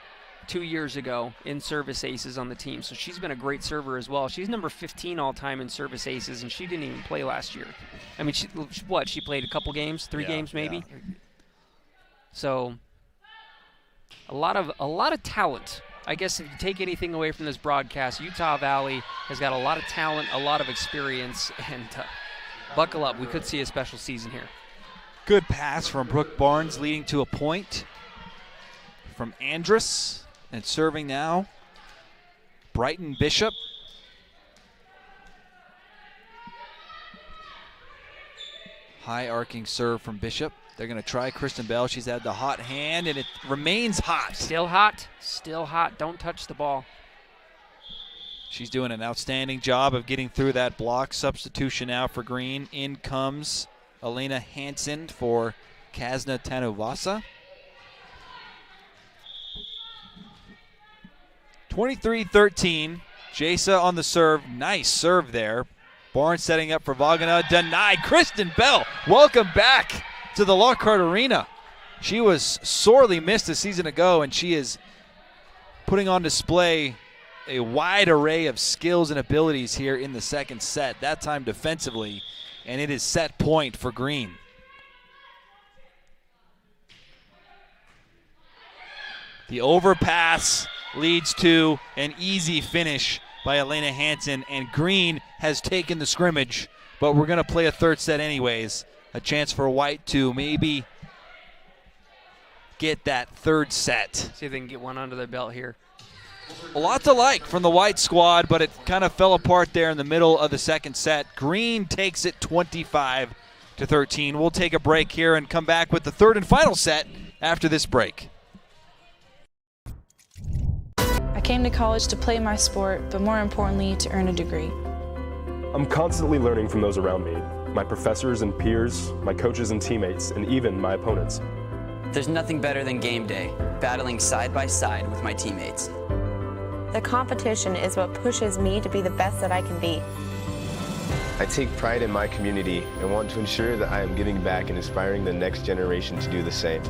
years ago in service aces on the team. So she's been a great server as well. She's number 15 all time in service aces, and she didn't even play last year. I mean, she played a couple games, 3 games maybe. Yeah. So a lot of talent. I guess if you take anything away from this broadcast, Utah Valley has got a lot of talent, a lot of experience, and buckle up. We could see a special season here. Good pass from Brooke Barnes, leading to a point from Andrus. And serving now, Brighton Bishop. High arcing serve from Bishop. They're going to try Kristen Bell. She's had the hot hand, and it remains hot. Still hot. Still hot. Don't touch the ball. She's doing an outstanding job of getting through that block. Substitution now for Green. In comes Elena Hansen for Kasna Tanuvasa. 23-13. Jasa on the serve. Nice serve there. Barnes setting up for Vagana. Denied. Kristen Bell, welcome back to the Lockhart Arena. She was sorely missed a season ago, and she is putting on display a wide array of skills and abilities here in the second set, that time defensively, and it is set point for Green. The overpass leads to an easy finish by Elena Hansen, and Green has taken the scrimmage, but we're going to play a third set anyways. A chance for White to maybe get that third set. See if they can get one under their belt here. A lot to like from the White squad, but it kind of fell apart there in the middle of the second set. Green takes it 25-13. We'll take a break here and come back with the third and final set after this break. I came to college to play my sport, but more importantly, to earn a degree. I'm constantly learning from those around me, my professors and peers, my coaches and teammates, and even my opponents. There's nothing better than game day, battling side by side with my teammates. The competition is what pushes me to be the best that I can be. I take pride in my community and want to ensure that I am giving back and inspiring the next generation to do the same.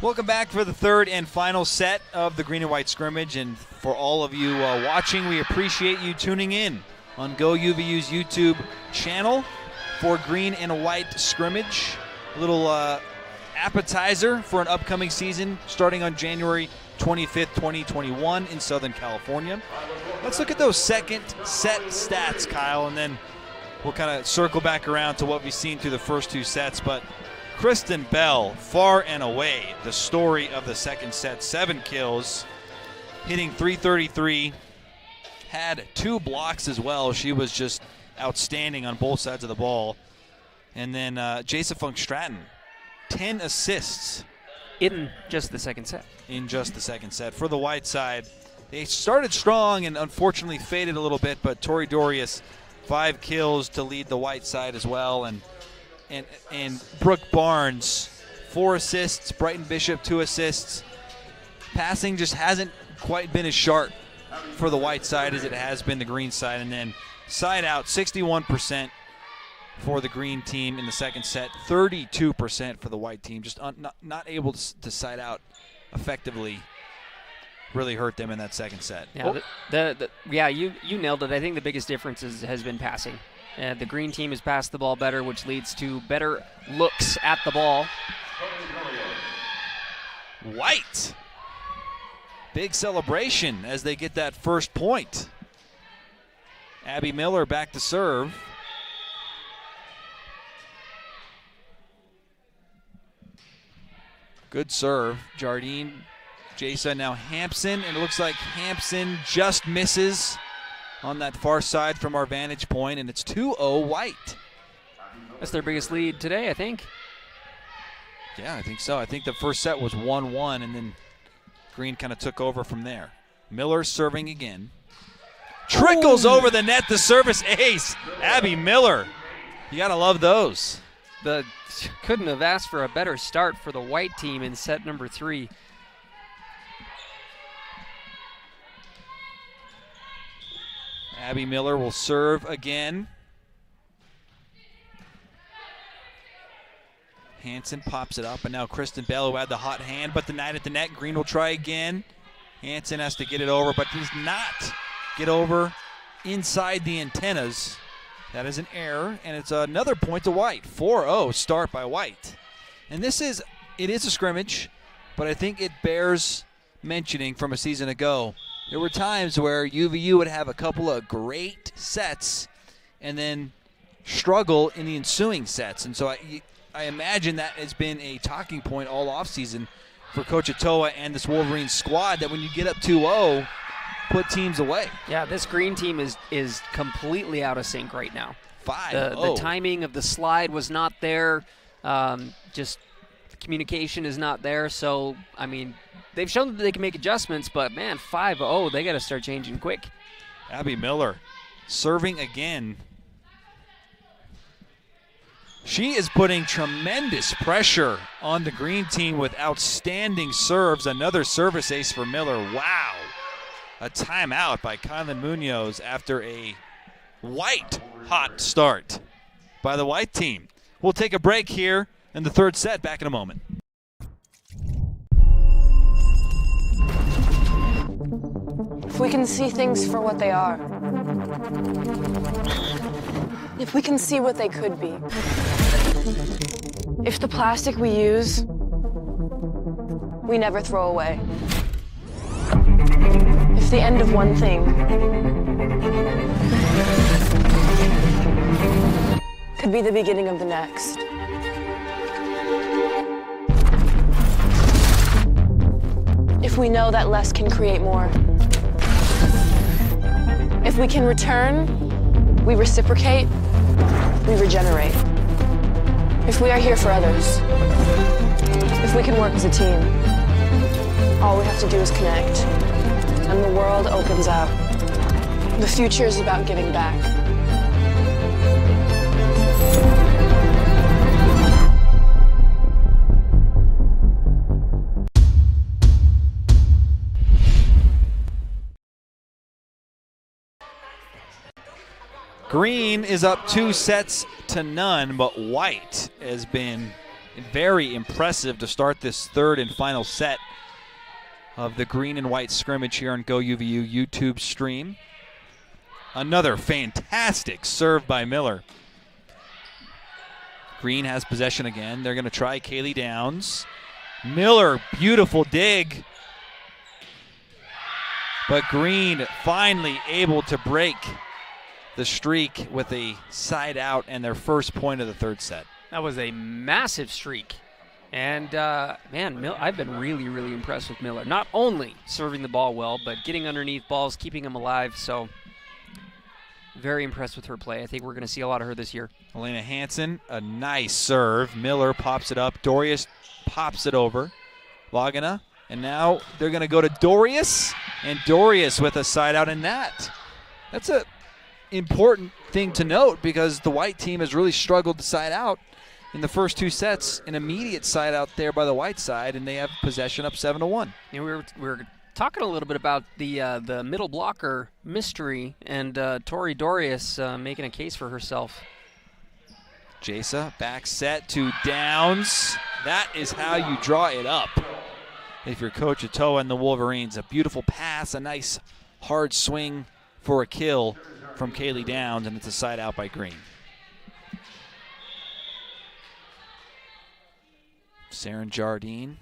Welcome back for the third and final set of the Green and White Scrimmage. And for all of you watching, we appreciate you tuning in on Go UVU's YouTube channel for Green and White Scrimmage. A little appetizer for an upcoming season starting on January 25th, 2021 in Southern California. Let's look at those second set stats, Kyle, and then we'll kind of circle back around to what we've seen through the first two sets. But Kristen Bell, far and away the story of the second set. 7 kills, hitting .333, had 2 blocks as well. She was just outstanding on both sides of the ball. And then Jasa Funk Stratton, 10 assists in just the second set. In just the second set. For the white side, they started strong and unfortunately faded a little bit, but Tori Dorius, 5 kills to lead the white side as well. And Brooke Barnes, 4 assists. Brighton Bishop, 2 assists. Passing just hasn't quite been as sharp for the white side as it has been the green side. And then side out, 61% for the green team in the second set, 32% for the white team. Just not able to side out effectively. Really hurt them in that second set. Yeah, you nailed it. I think the biggest difference has been passing. The green team has passed the ball better, which leads to better looks at the ball. White. Big celebration as they get that first point. Abby Miller back to serve. Good serve. Jardine, Jason, now Hampson, and it looks like Hampson just misses on that far side from our vantage point, and it's 2-0 White. That's their biggest lead today, I think. Yeah, I think so. I think the first set was 1-1, and then Green kind of took over from there. Miller serving again. Trickles over the net, the service ace. Abby Miller. You got to love those. Couldn't have asked for a better start for the white team in set number 3. Abby Miller will serve again. Hanson pops it up, and now Kristen Bell, who had the hot hand, but the night at the net. Green will try again. Hanson has to get it over, but does not get over inside the antennas. That is an error, and it's another point to White. 4-0 start by White. And it is a scrimmage, but I think it bears mentioning from a season ago. There were times where UVU would have a couple of great sets and then struggle in the ensuing sets. And so I imagine that has been a talking point all offseason for Coach Atoa and this Wolverines squad, that when you get up 2-0, put teams away. Yeah, this green team is completely out of sync right now. 5-0. The timing of the slide was not there. Just communication is not there. So, I mean, they've shown that they can make adjustments, but, man, 5-0, they got to start changing quick. Abby Miller serving again. She is putting tremendous pressure on the green team with outstanding serves. Another service ace for Miller. Wow. A timeout by Kylan Munoz after a white-hot start by the white team. We'll take a break here in the third set. Back in a moment. If we can see things for what they are, if we can see what they could be, if the plastic we use, we never throw away. If the end of one thing could be the beginning of the next. If we know that less can create more. If we can return, we reciprocate, we regenerate. If we are here for others, if we can work as a team, all we have to do is connect, and the world opens up. The future is about giving back. Green is up 2-0, but White has been very impressive to start this third and final set of the green and white scrimmage here on GoUVU YouTube stream. Another fantastic serve by Miller. Green has possession again. They're going to try Kaylee Downs. Miller, beautiful dig. But Green finally able to break the streak with a side out and their first point of the third set. That was a massive streak. And, man, I've been really, really impressed with Miller. Not only serving the ball well, but getting underneath balls, keeping them alive. So, very impressed with her play. I think we're going to see a lot of her this year. Elena Hansen, a nice serve. Miller pops it up. Dorius pops it over. Vagana, and now they're going to go to Dorius, and Dorius with a side out, and that's a important thing to note because the white team has really struggled to side out in the first 2 sets. An immediate side out there by the white side, and they have possession up 7-1. Yeah, we were talking a little bit about the middle blocker mystery and Tori Dorius making a case for herself. Jasa back set to Downs. That is how you draw it up. If you're Coach Atoa and the Wolverines, a beautiful pass, a nice hard swing for a kill from Kaylee Downs, and it's a side out by Green. Saren Jardine.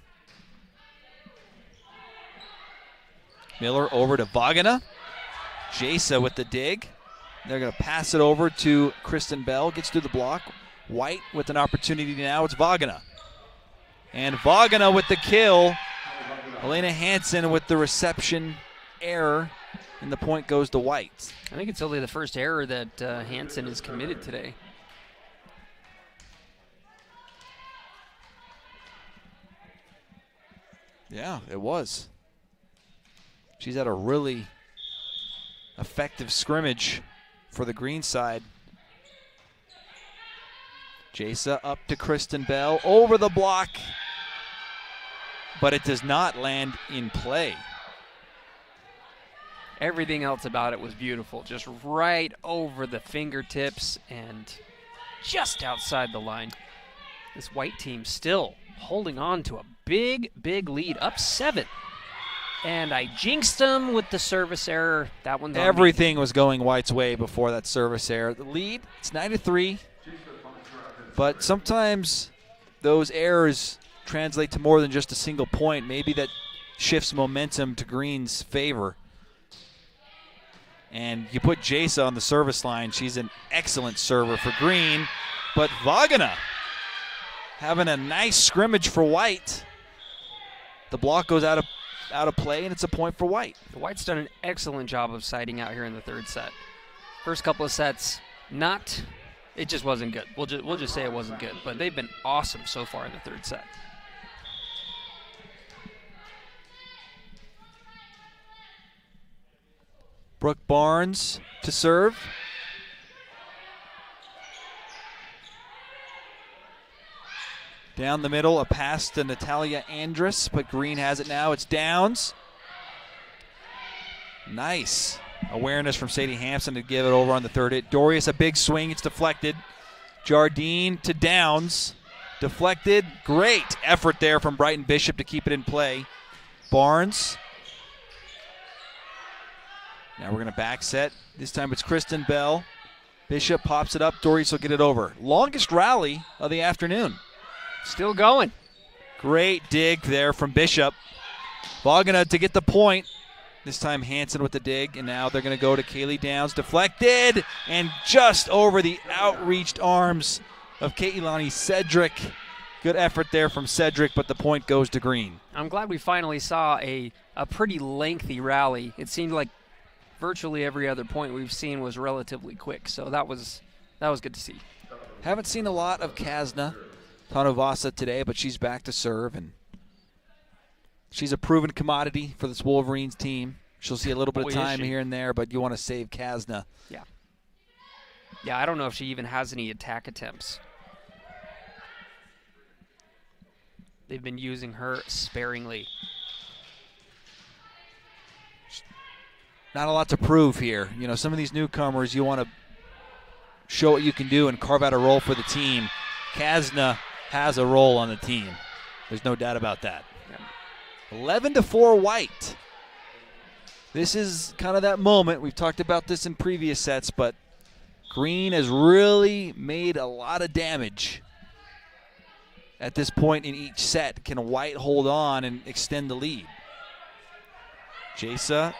Miller over to Vagana. Jasa with the dig. They're going to pass it over to Kristen Bell. Gets through the block. White with an opportunity now. It's Vagana. And Vagana with the kill. Elena Hansen with the reception error. And the point goes to White. I think it's only the first error that Hansen has committed today. Yeah, it was. She's had a really effective scrimmage for the green side. Jasa up to Kristen Bell, over the block, but it does not land in play. Everything else about it was beautiful, just right over the fingertips and just outside the line. This white team still holding on to a big, big lead, up 7. And I jinxed them with the service error. That one's on Everything was going White's way before that service error. The lead, it's 9-3. But sometimes those errors translate to more than just a single point. Maybe that shifts momentum to Green's favor. And you put Jasa on the service line. She's an excellent server for Green. But Vagana having a nice scrimmage for White. The block goes out of play, and it's a point for White. The White's done an excellent job of siding out here in the third set. First couple of sets, it just wasn't good. We'll just say it wasn't good, but they've been awesome so far in the third set. Brooke Barnes to serve. Down the middle, a pass to Natalia Andrus, but Green has it now. It's Downs. Nice awareness from Sadie Hampson to give it over on the third hit. Dorius, a big swing. It's deflected. Jardine to Downs. Deflected. Great effort there from Brighton Bishop to keep it in play. Barnes. Now we're going to back set. This time it's Kristen Bell. Bishop pops it up. Dorius will get it over. Longest rally of the afternoon. Still going. Great dig there from Bishop. Vagana to get the point. This time Hansen with the dig, and now they're going to go to Kaylee Downs. Deflected, and just over the outreached arms of Kailani Cedric. Good effort there from Cedric, but the point goes to Green. I'm glad we finally saw a pretty lengthy rally. It seemed like virtually every other point we've seen was relatively quick, so that was good to see. Haven't seen a lot of Kasna Tanovasa today, but she's back to serve, and she's a proven commodity for this Wolverines team. She'll see a little bit of time here and there, but you want to save Kasna. Yeah, I don't know if she even has any attack attempts. They've been using her sparingly. Not a lot to prove here. You know, some of these newcomers, you want to show what you can do and carve out a role for the team. Kasna has a role on the team. There's no doubt about that. 11-4 White. This is kind of that moment. We've talked about this in previous sets, but Green has really made a lot of damage at this point in each set. Can White hold on and extend the lead? Jasa,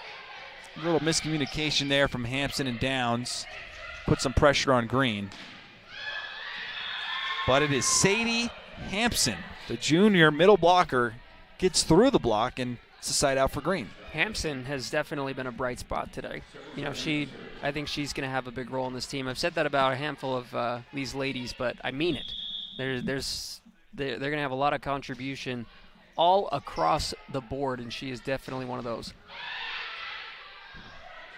a little miscommunication there from Hampson and Downs. Put some pressure on Green. But it is Sadie Hampson, the junior middle blocker, gets through the block, and it's a side out for Green. Hampson has definitely been a bright spot today. You know, I think she's going to have a big role in this team. I've said that about a handful of these ladies, but I mean it. They're going to have a lot of contribution all across the board, and she is definitely one of those.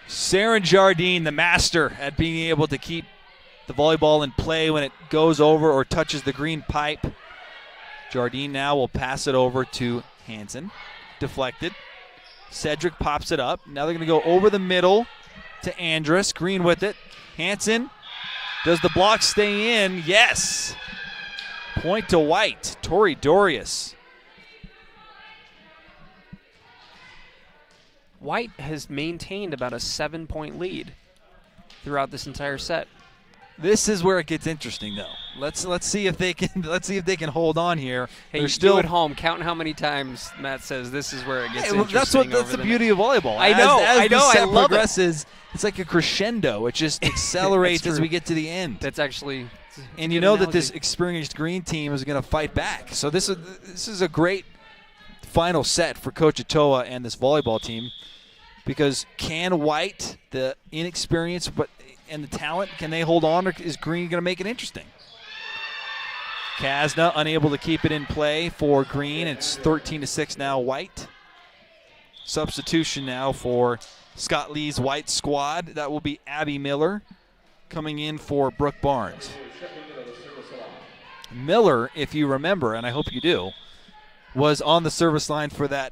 Sarah Jardine, the master at being able to keep the volleyball in play when it goes over or touches the green pipe. Jardine now will pass it over to Hansen. Deflected. Cedric pops it up. Now they're going to go over the middle to Andrus. Green with it. Hansen. Does the block stay in? Yes. Point to White. Tori Dorius. White has maintained about a 7-point lead throughout this entire set. This is where it gets interesting, though. Let's see if they can hold on here. Hey, They're still you at home, count how many times Matt says this is where it gets interesting. That's the beauty of volleyball. I know. The set I love progresses, it's like a crescendo. It just accelerates as we get to the end. That's actually. And you know that this experienced green team is going to fight back. So this is a great final set for Coach Atoa and this volleyball team, because can White, the inexperience and the talent, can they hold on, or is Green going to make it interesting? Kasna unable to keep it in play for Green. It's 13-6 now, White. Substitution now for Scott Lee's White squad. That will be Abby Miller coming in for Brooke Barnes. Miller, if you remember, and I hope you do, was on the service line for that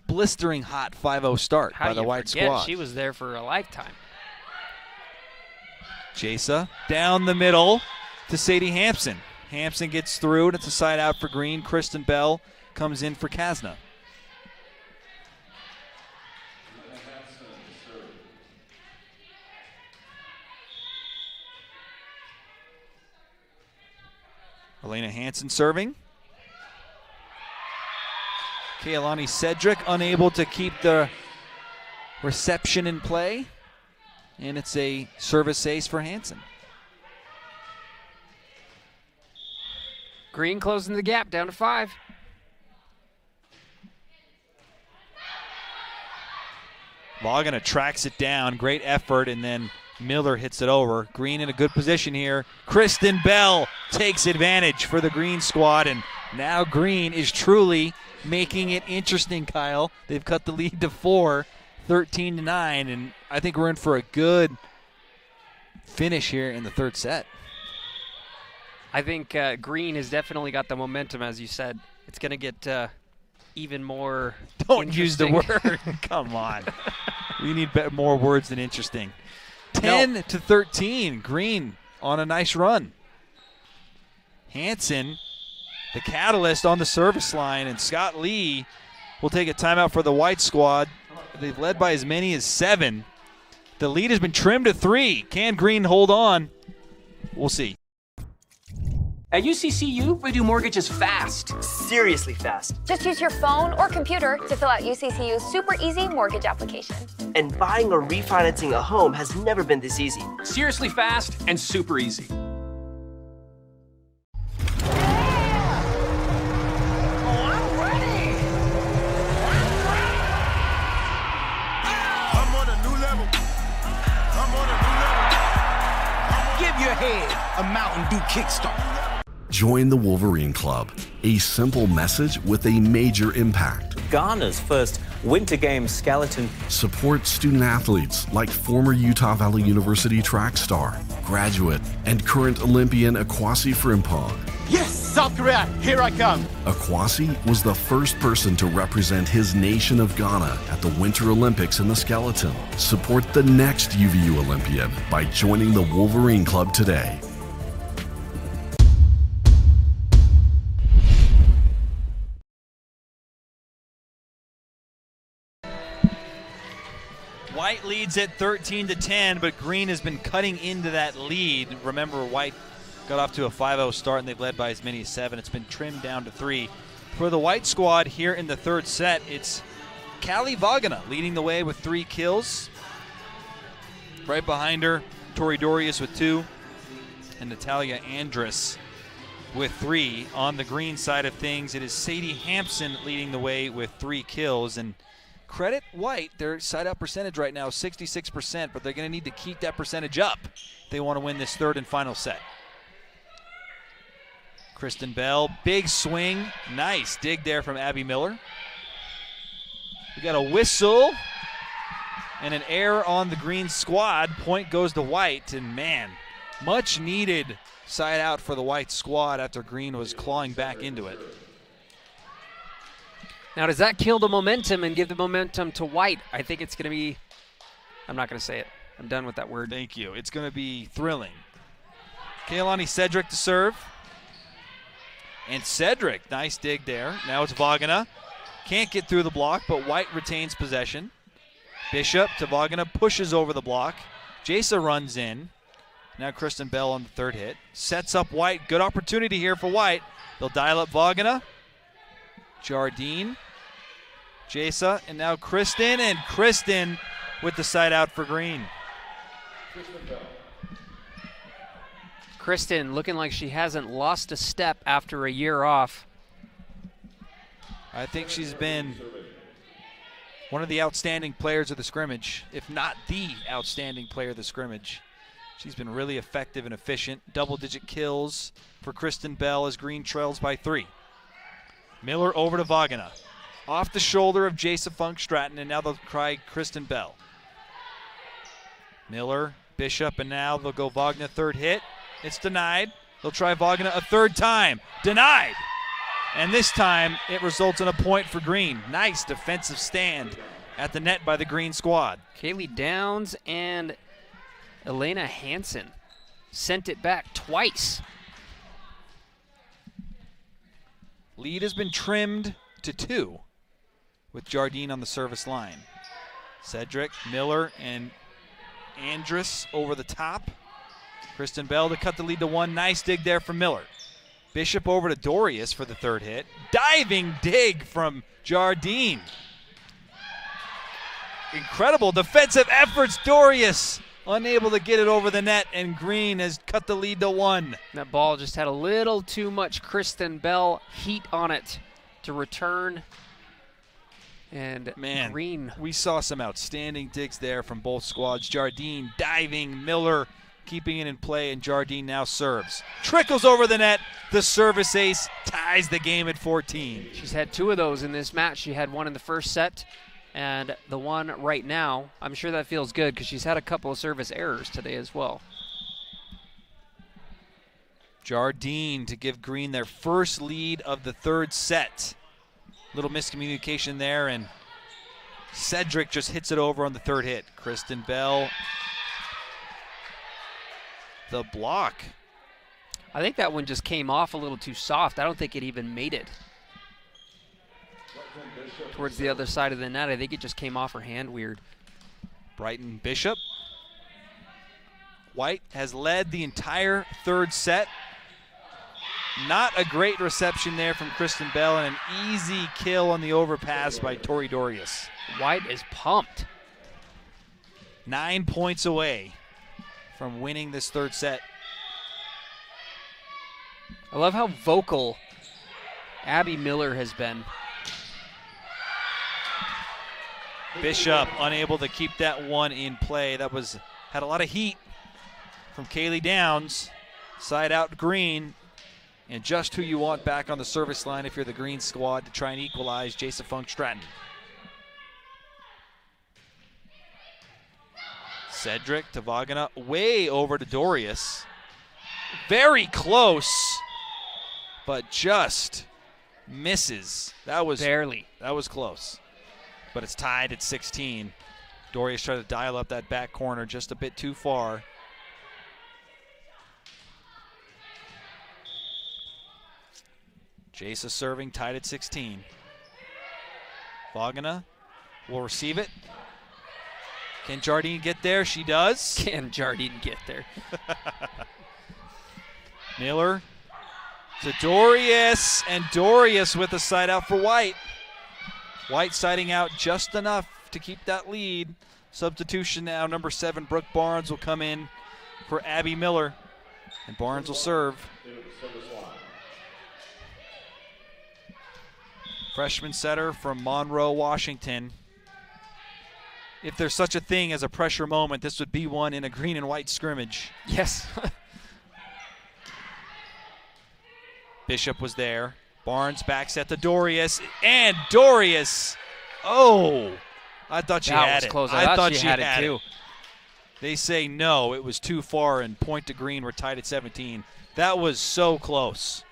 blistering hot 5-0 start by the White squad. She was there for a lifetime. Jasa down the middle to Sadie Hampson. Hampson gets through, and it's a side out for Green. Kristen Bell comes in for Kasna. Elena Hansen serving. Kaylani Cedric unable to keep the reception in play. And it's a service ace for Hansen. Green closing the gap down to 5. Lagana tracks it down. Great effort, and then Miller hits it over. Green in a good position here. Kristen Bell takes advantage for the Green squad, and now Green is truly making it interesting, Kyle. They've cut the lead to 4, 13-9, and I think we're in for a good finish here in the third set. I think Green has definitely got the momentum, as you said. It's going to get even more Don't use the word. Come on. We need more words than interesting. 10-13. Green on a nice run. Hansen, the catalyst on the service line, and Scott Lee will take a timeout for the White squad. They've led by as many as 7. The lead has been trimmed to 3. Can Green hold on? We'll see. At UCCU, we do mortgages fast. Seriously fast. Just use your phone or computer to fill out UCCU's super easy mortgage application. And buying or refinancing a home has never been this easy. Seriously fast and super easy. Give your head a Mountain Dew kickstart. Join the Wolverine Club, a simple message with a major impact. Ghana's first Winter Games skeleton. Support student athletes like former Utah Valley University track star, graduate, and current Olympian Akwasi Frimpong. Yes, South Korea, here I come. Akwasi was the first person to represent his nation of Ghana at the Winter Olympics in the skeleton. Support the next UVU Olympian by joining the Wolverine Club today. White leads at 13-10, but Green has been cutting into that lead. Remember, White got off to a 5-0 start, and they've led by as many as 7. It's been trimmed down to 3. For the White squad here in the third set, it's Callie Vagana leading the way with 3 kills. Right behind her, Tori Dorius with 2, and Natalia Andrus with 3. On the Green side of things, it is Sadie Hampson leading the way with 3 kills. And credit White, their side-out percentage right now is 66%, but they're going to need to keep that percentage up if they want to win this third and final set. Kristen Bell, big swing. Nice dig there from Abby Miller. We got a whistle and an error on the green squad. Point goes to White, and man, much needed side out for the White squad after Green was clawing back into it. Now, does that kill the momentum and give the momentum to White? I think it's going to be, I'm not going to say it. I'm done with that word. Thank you. It's going to be thrilling. Kaylani Cedric to serve. And Cedric, nice dig there. Now it's Vagana. Can't get through the block, but White retains possession. Bishop to Vagana, pushes over the block. Jasa runs in. Now Kristen Bell on the third hit. Sets up White. Good opportunity here for White. They'll dial up Vagana. Jardine. Jasa, and now Kristen, and Kristen with the side out for Green. Kristen looking like she hasn't lost a step after a year off. I think she's been one of the outstanding players of the scrimmage, if not the outstanding player of the scrimmage. She's been really effective and efficient. Double-digit kills for Kristen Bell as Green trails by 3. Miller over to Vagana. Off the shoulder of Jasa Funk Stratton, and now they'll try Kristen Bell. Miller, Bishop, and now they'll go Vagana third hit. It's denied. They'll try Vagana a third time. Denied. And this time it results in a point for Green. Nice defensive stand at the net by the Green squad. Kaylee Downs and Elena Hansen sent it back twice. Lead has been trimmed to 2 with Jardine on the service line. Cedric, Miller, and Andrus over the top. Kristen Bell to cut the lead to 1. Nice dig there from Miller. Bishop over to Dorius for the third hit. Diving dig from Jardine. Incredible defensive efforts. Dorius unable to get it over the net, and Green has cut the lead to 1. That ball just had a little too much Kristen Bell heat on it to return. And man, Green. We saw some outstanding digs there from both squads. Jardine diving, Miller keeping it in play, and Jardine now serves. Trickles over the net. The service ace ties the game at 14. She's had 2 of those in this match. She had one in the first set, and the one right now. I'm sure that feels good because she's had a couple of service errors today as well. Jardine to give Green their first lead of the third set. Little miscommunication there, and Cedric just hits it over on the third hit. Kristen Bell, the block. I think that one just came off a little too soft. I don't think it even made it towards the other side of the net. I think it just came off her hand weird. Brighton Bishop. White has led the entire third set. Not a great reception there from Kristen Bell, and an easy kill on the overpass by Tori Dorius. White is pumped. 9 points away from winning this third set. I love how vocal Abby Miller has been. Bishop unable to keep that one in play. That had a lot of heat from Kaylee Downs. Side out Green. And just who you want back on the service line if you're the Green squad to try and equalize. Jasa Funk Stratton. Cedric to Vagana, way over to Dorius. Very close, but just misses. That was barely. That was close. But it's tied at 16. Dorius tried to dial up that back corner just a bit too far. Jasa serving, tied at 16. Vagana will receive it. Can Jardine get there? She does. Can Jardine get there? Miller to Dorius, and Dorius with a side out for White. White siding out just enough to keep that lead. Substitution now, number 7, Brooke Barnes will come in for Abby Miller, and Barnes will serve. Freshman setter from Monroe, Washington. If there's such a thing as a pressure moment, this would be one in a green and white scrimmage. Yes. Bishop was there. Barnes back set to Dorius, and Dorius, oh, I thought she had it. Close. I thought she had it too. They say no, it was too far, and point to Green. We're tied at 17. That was so close.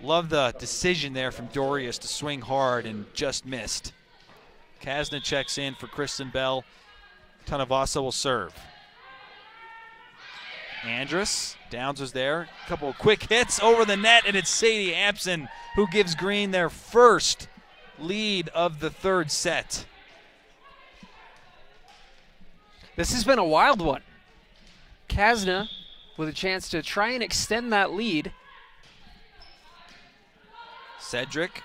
Love the decision there from Dorius to swing hard and just missed. Kasna checks in for Kristen Bell. Tanavasa will serve. Andrus, Downs was there. A couple of quick hits over the net, and it's Sadie Hampson who gives Green their first lead of the third set. This has been a wild one. Kasna with a chance to try and extend that lead. Cedric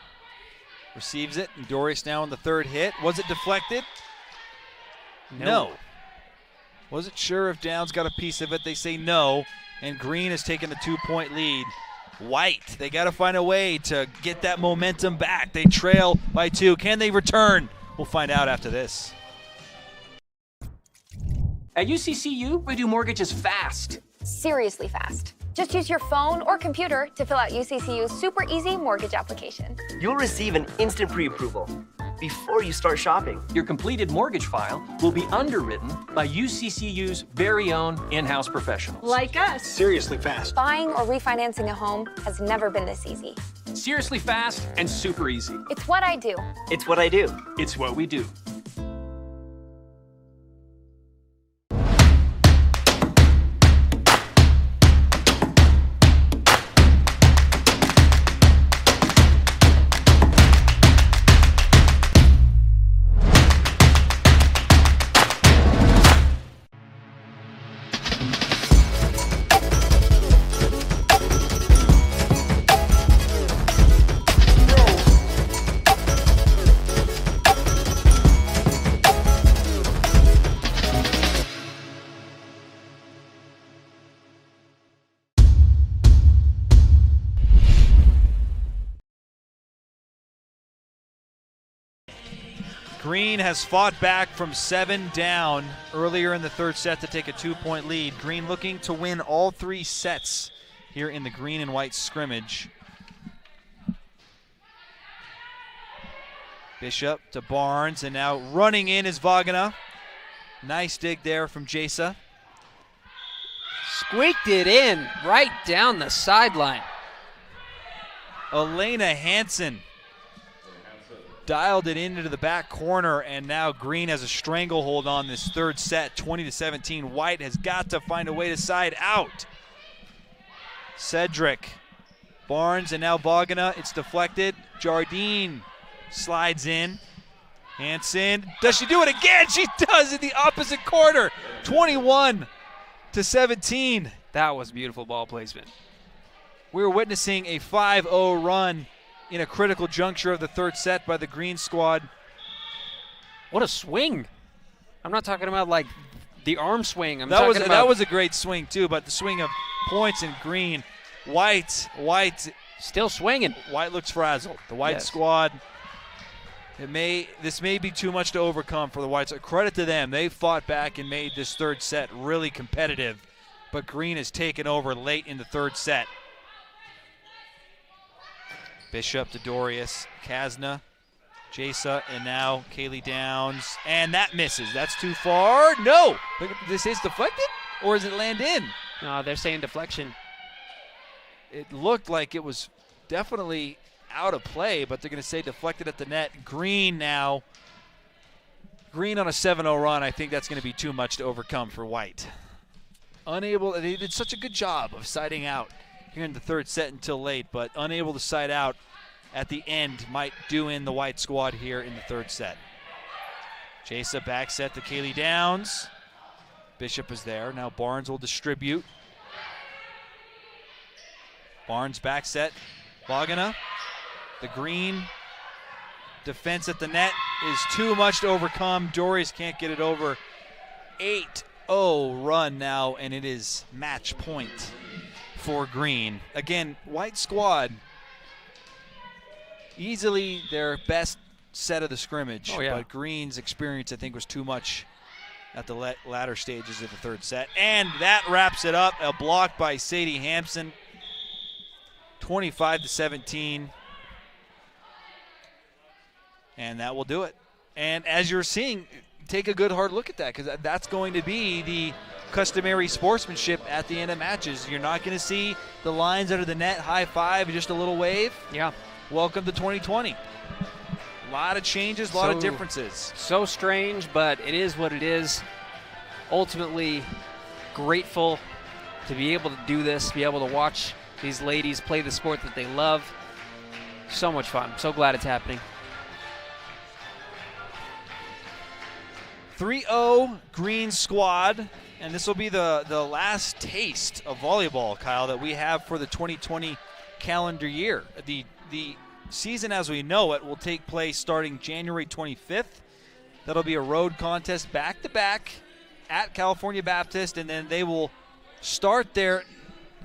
receives it, and Dorius now on the third hit. Was it deflected? No. Wasn't sure if Downs got a piece of it. They say no, and Green has taken the 2-point lead. White, they got to find a way to get that momentum back. They trail by 2. Can they return? We'll find out after this. At UCCU, we do mortgages fast. Seriously fast. Just use your phone or computer to fill out UCCU's super easy mortgage application. You'll receive an instant pre-approval before you start shopping. Your completed mortgage file will be underwritten by UCCU's very own in-house professionals. Like us. Seriously fast. Buying or refinancing a home has never been this easy. Seriously fast and super easy. It's what I do. It's what I do. It's what we do. Green has fought back from 7 down earlier in the third set to take a 2-point lead. Green looking to win all 3 sets here in the green and white scrimmage. Bishop to Barnes, and now running in is Vagana. Nice dig there from Jasa. Squeaked it in right down the sideline. Elena Hansen dialed it into the back corner, and now Green has a stranglehold on this third set, 20-17. White has got to find a way to side out. Cedric, Barnes, and now Vagana. It's deflected. Jardine slides in. Hansen, does she do it again? She does in the opposite corner. 21-17. That was beautiful ball placement. We're witnessing a 5-0 run in a critical juncture of the third set by the Green squad. What a swing. I'm not talking about like the arm swing. That was a great swing too, but the swing of points in Green. White still swinging. White looks frazzled. The White squad, this may be too much to overcome for the Whites. Credit to them. They fought back and made this third set really competitive, but Green has taken over late in the third set. Bishop to Dorius, Kasna, Jasa, and now Kaylee Downs. And that misses. That's too far. No! This is deflected? Or does it land in? No, they're saying deflection. It looked like it was definitely out of play, but they're going to say deflected at the net. Green now. Green on a 7-0 run. I think that's going to be too much to overcome for White. They did such a good job of siding out here in the third set until late, but unable to side out at the end might do in the White squad here in the third set. Jasa back set to Kaylee Downs. Bishop is there. Now Barnes will distribute. Barnes back set. Vagana. The Green defense at the net is too much to overcome. Dorius can't get it over. 8-0 run now, and it is match point for Green. Again, White squad, easily their best set of the scrimmage. Oh, yeah. But Green's experience, I think, was too much at the latter stages of the third set. And that wraps it up. A block by Sadie Hampson. 25-17. And that will do it. And as you're seeing, take a good hard look at that, because that's going to be the customary sportsmanship at the end of matches. You're not going to see the lines under the net, high five, just a little wave. Yeah. Welcome to 2020. A lot of changes, a lot of differences. So strange, but it is what it is. Ultimately, grateful to be able to do this, be able to watch these ladies play the sport that they love. So much fun. So glad it's happening. 3-0 green squad, and this will be the last taste of volleyball, Kyle, that we have for the 2020 calendar year. The season as we know it will take place starting January 25th. That'll be a road contest back-to-back at California Baptist, and then they will start their,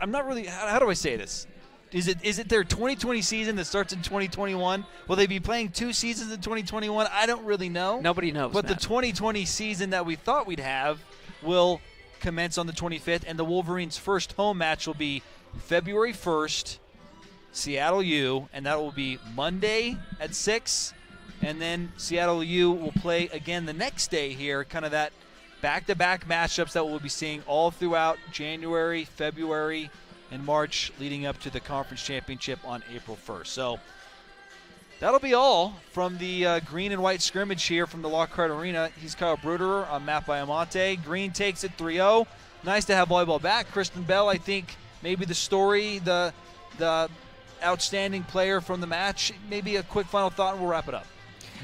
I'm not really, how do I say this? Is it their 2020 season that starts in 2021? Will they be playing 2 seasons in 2021? I don't really know. Nobody knows. But Matt. the 2020 season that we thought we'd have will commence on the 25th, and the Wolverines' first home match will be February 1st, Seattle U, and that will be Monday at 6. And then Seattle U will play again the next day here, kind of that back-to-back matchups that we'll be seeing all throughout January, February, and March, leading up to the conference championship on April 1st. So that'll be all from the green and white scrimmage here from the Lockhart Arena. He's Kyle Bruderer. I'm Matt Baiamonte. Green takes it 3-0. Nice to have volleyball back. Kristen Bell, I think, maybe the story, the outstanding player from the match. Maybe a quick final thought, and we'll wrap it up.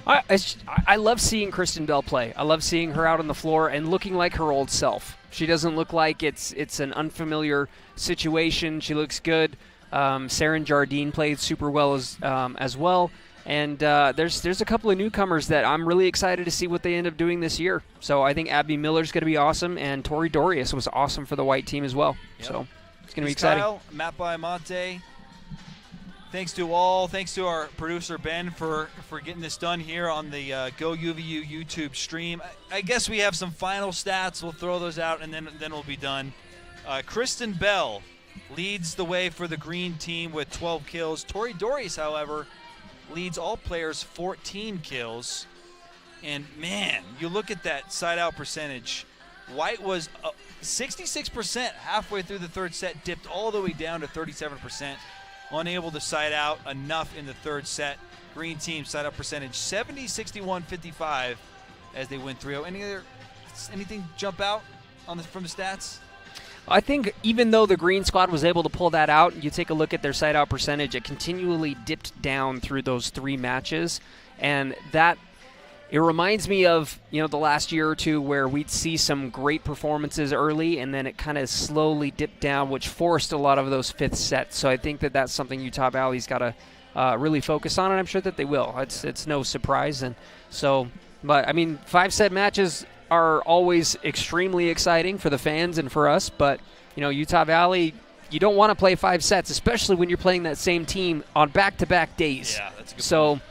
I love seeing Kristen Bell play. I love seeing her out on the floor and looking like her old self. She doesn't look like it's an unfamiliar situation. She looks good. Saren Jardine played super well as well. And there's a couple of newcomers that I'm really excited to see what they end up doing this year. So I think Abby Miller's going to be awesome, and Tori Dorius was awesome for the white team as well. Yep. So it's going to be exciting. Kyle, Matt Baiamonte. Thanks to all. Thanks to our producer, Ben, for getting this done here on the Go UVU YouTube stream. I guess we have some final stats. We'll throw those out, and then we'll be done. Kristen Bell leads the way for the green team with 12 kills. Tori Dorius, however, leads all players 14 kills. And, man, you look at that side-out percentage. White was 66% halfway through the third set, dipped all the way down to 37%. Unable to side out enough in the third set. Green team side out percentage 70, 61, 55 as they win 3-0. Anything jump out from the stats? I think even though the green squad was able to pull that out, you take a look at their side out percentage, it continually dipped down through those 3 matches, and that it reminds me of, the last year or two where we'd see some great performances early and then it kind of slowly dipped down, which forced a lot of those 5th sets. So I think that that's something Utah Valley's got to really focus on, and I'm sure that they will. It's no surprise. And so, but I mean, 5-set matches are always extremely exciting for the fans and for us, but Utah Valley, you don't want to play 5 sets, especially when you're playing that same team on back-to-back days. Yeah, that's a good point.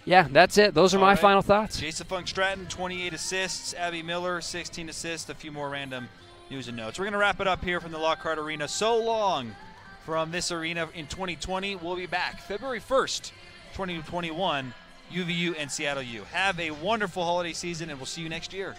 Yeah, that's it. Those are my final thoughts. Jason Funk Stratton, 28 assists. Abby Miller, 16 assists. A few more random news and notes. We're going to wrap it up here from the Lockhart Arena. So long from this arena in 2020. We'll be back February 1st, 2021, UVU and Seattle U. Have a wonderful holiday season, and we'll see you next year.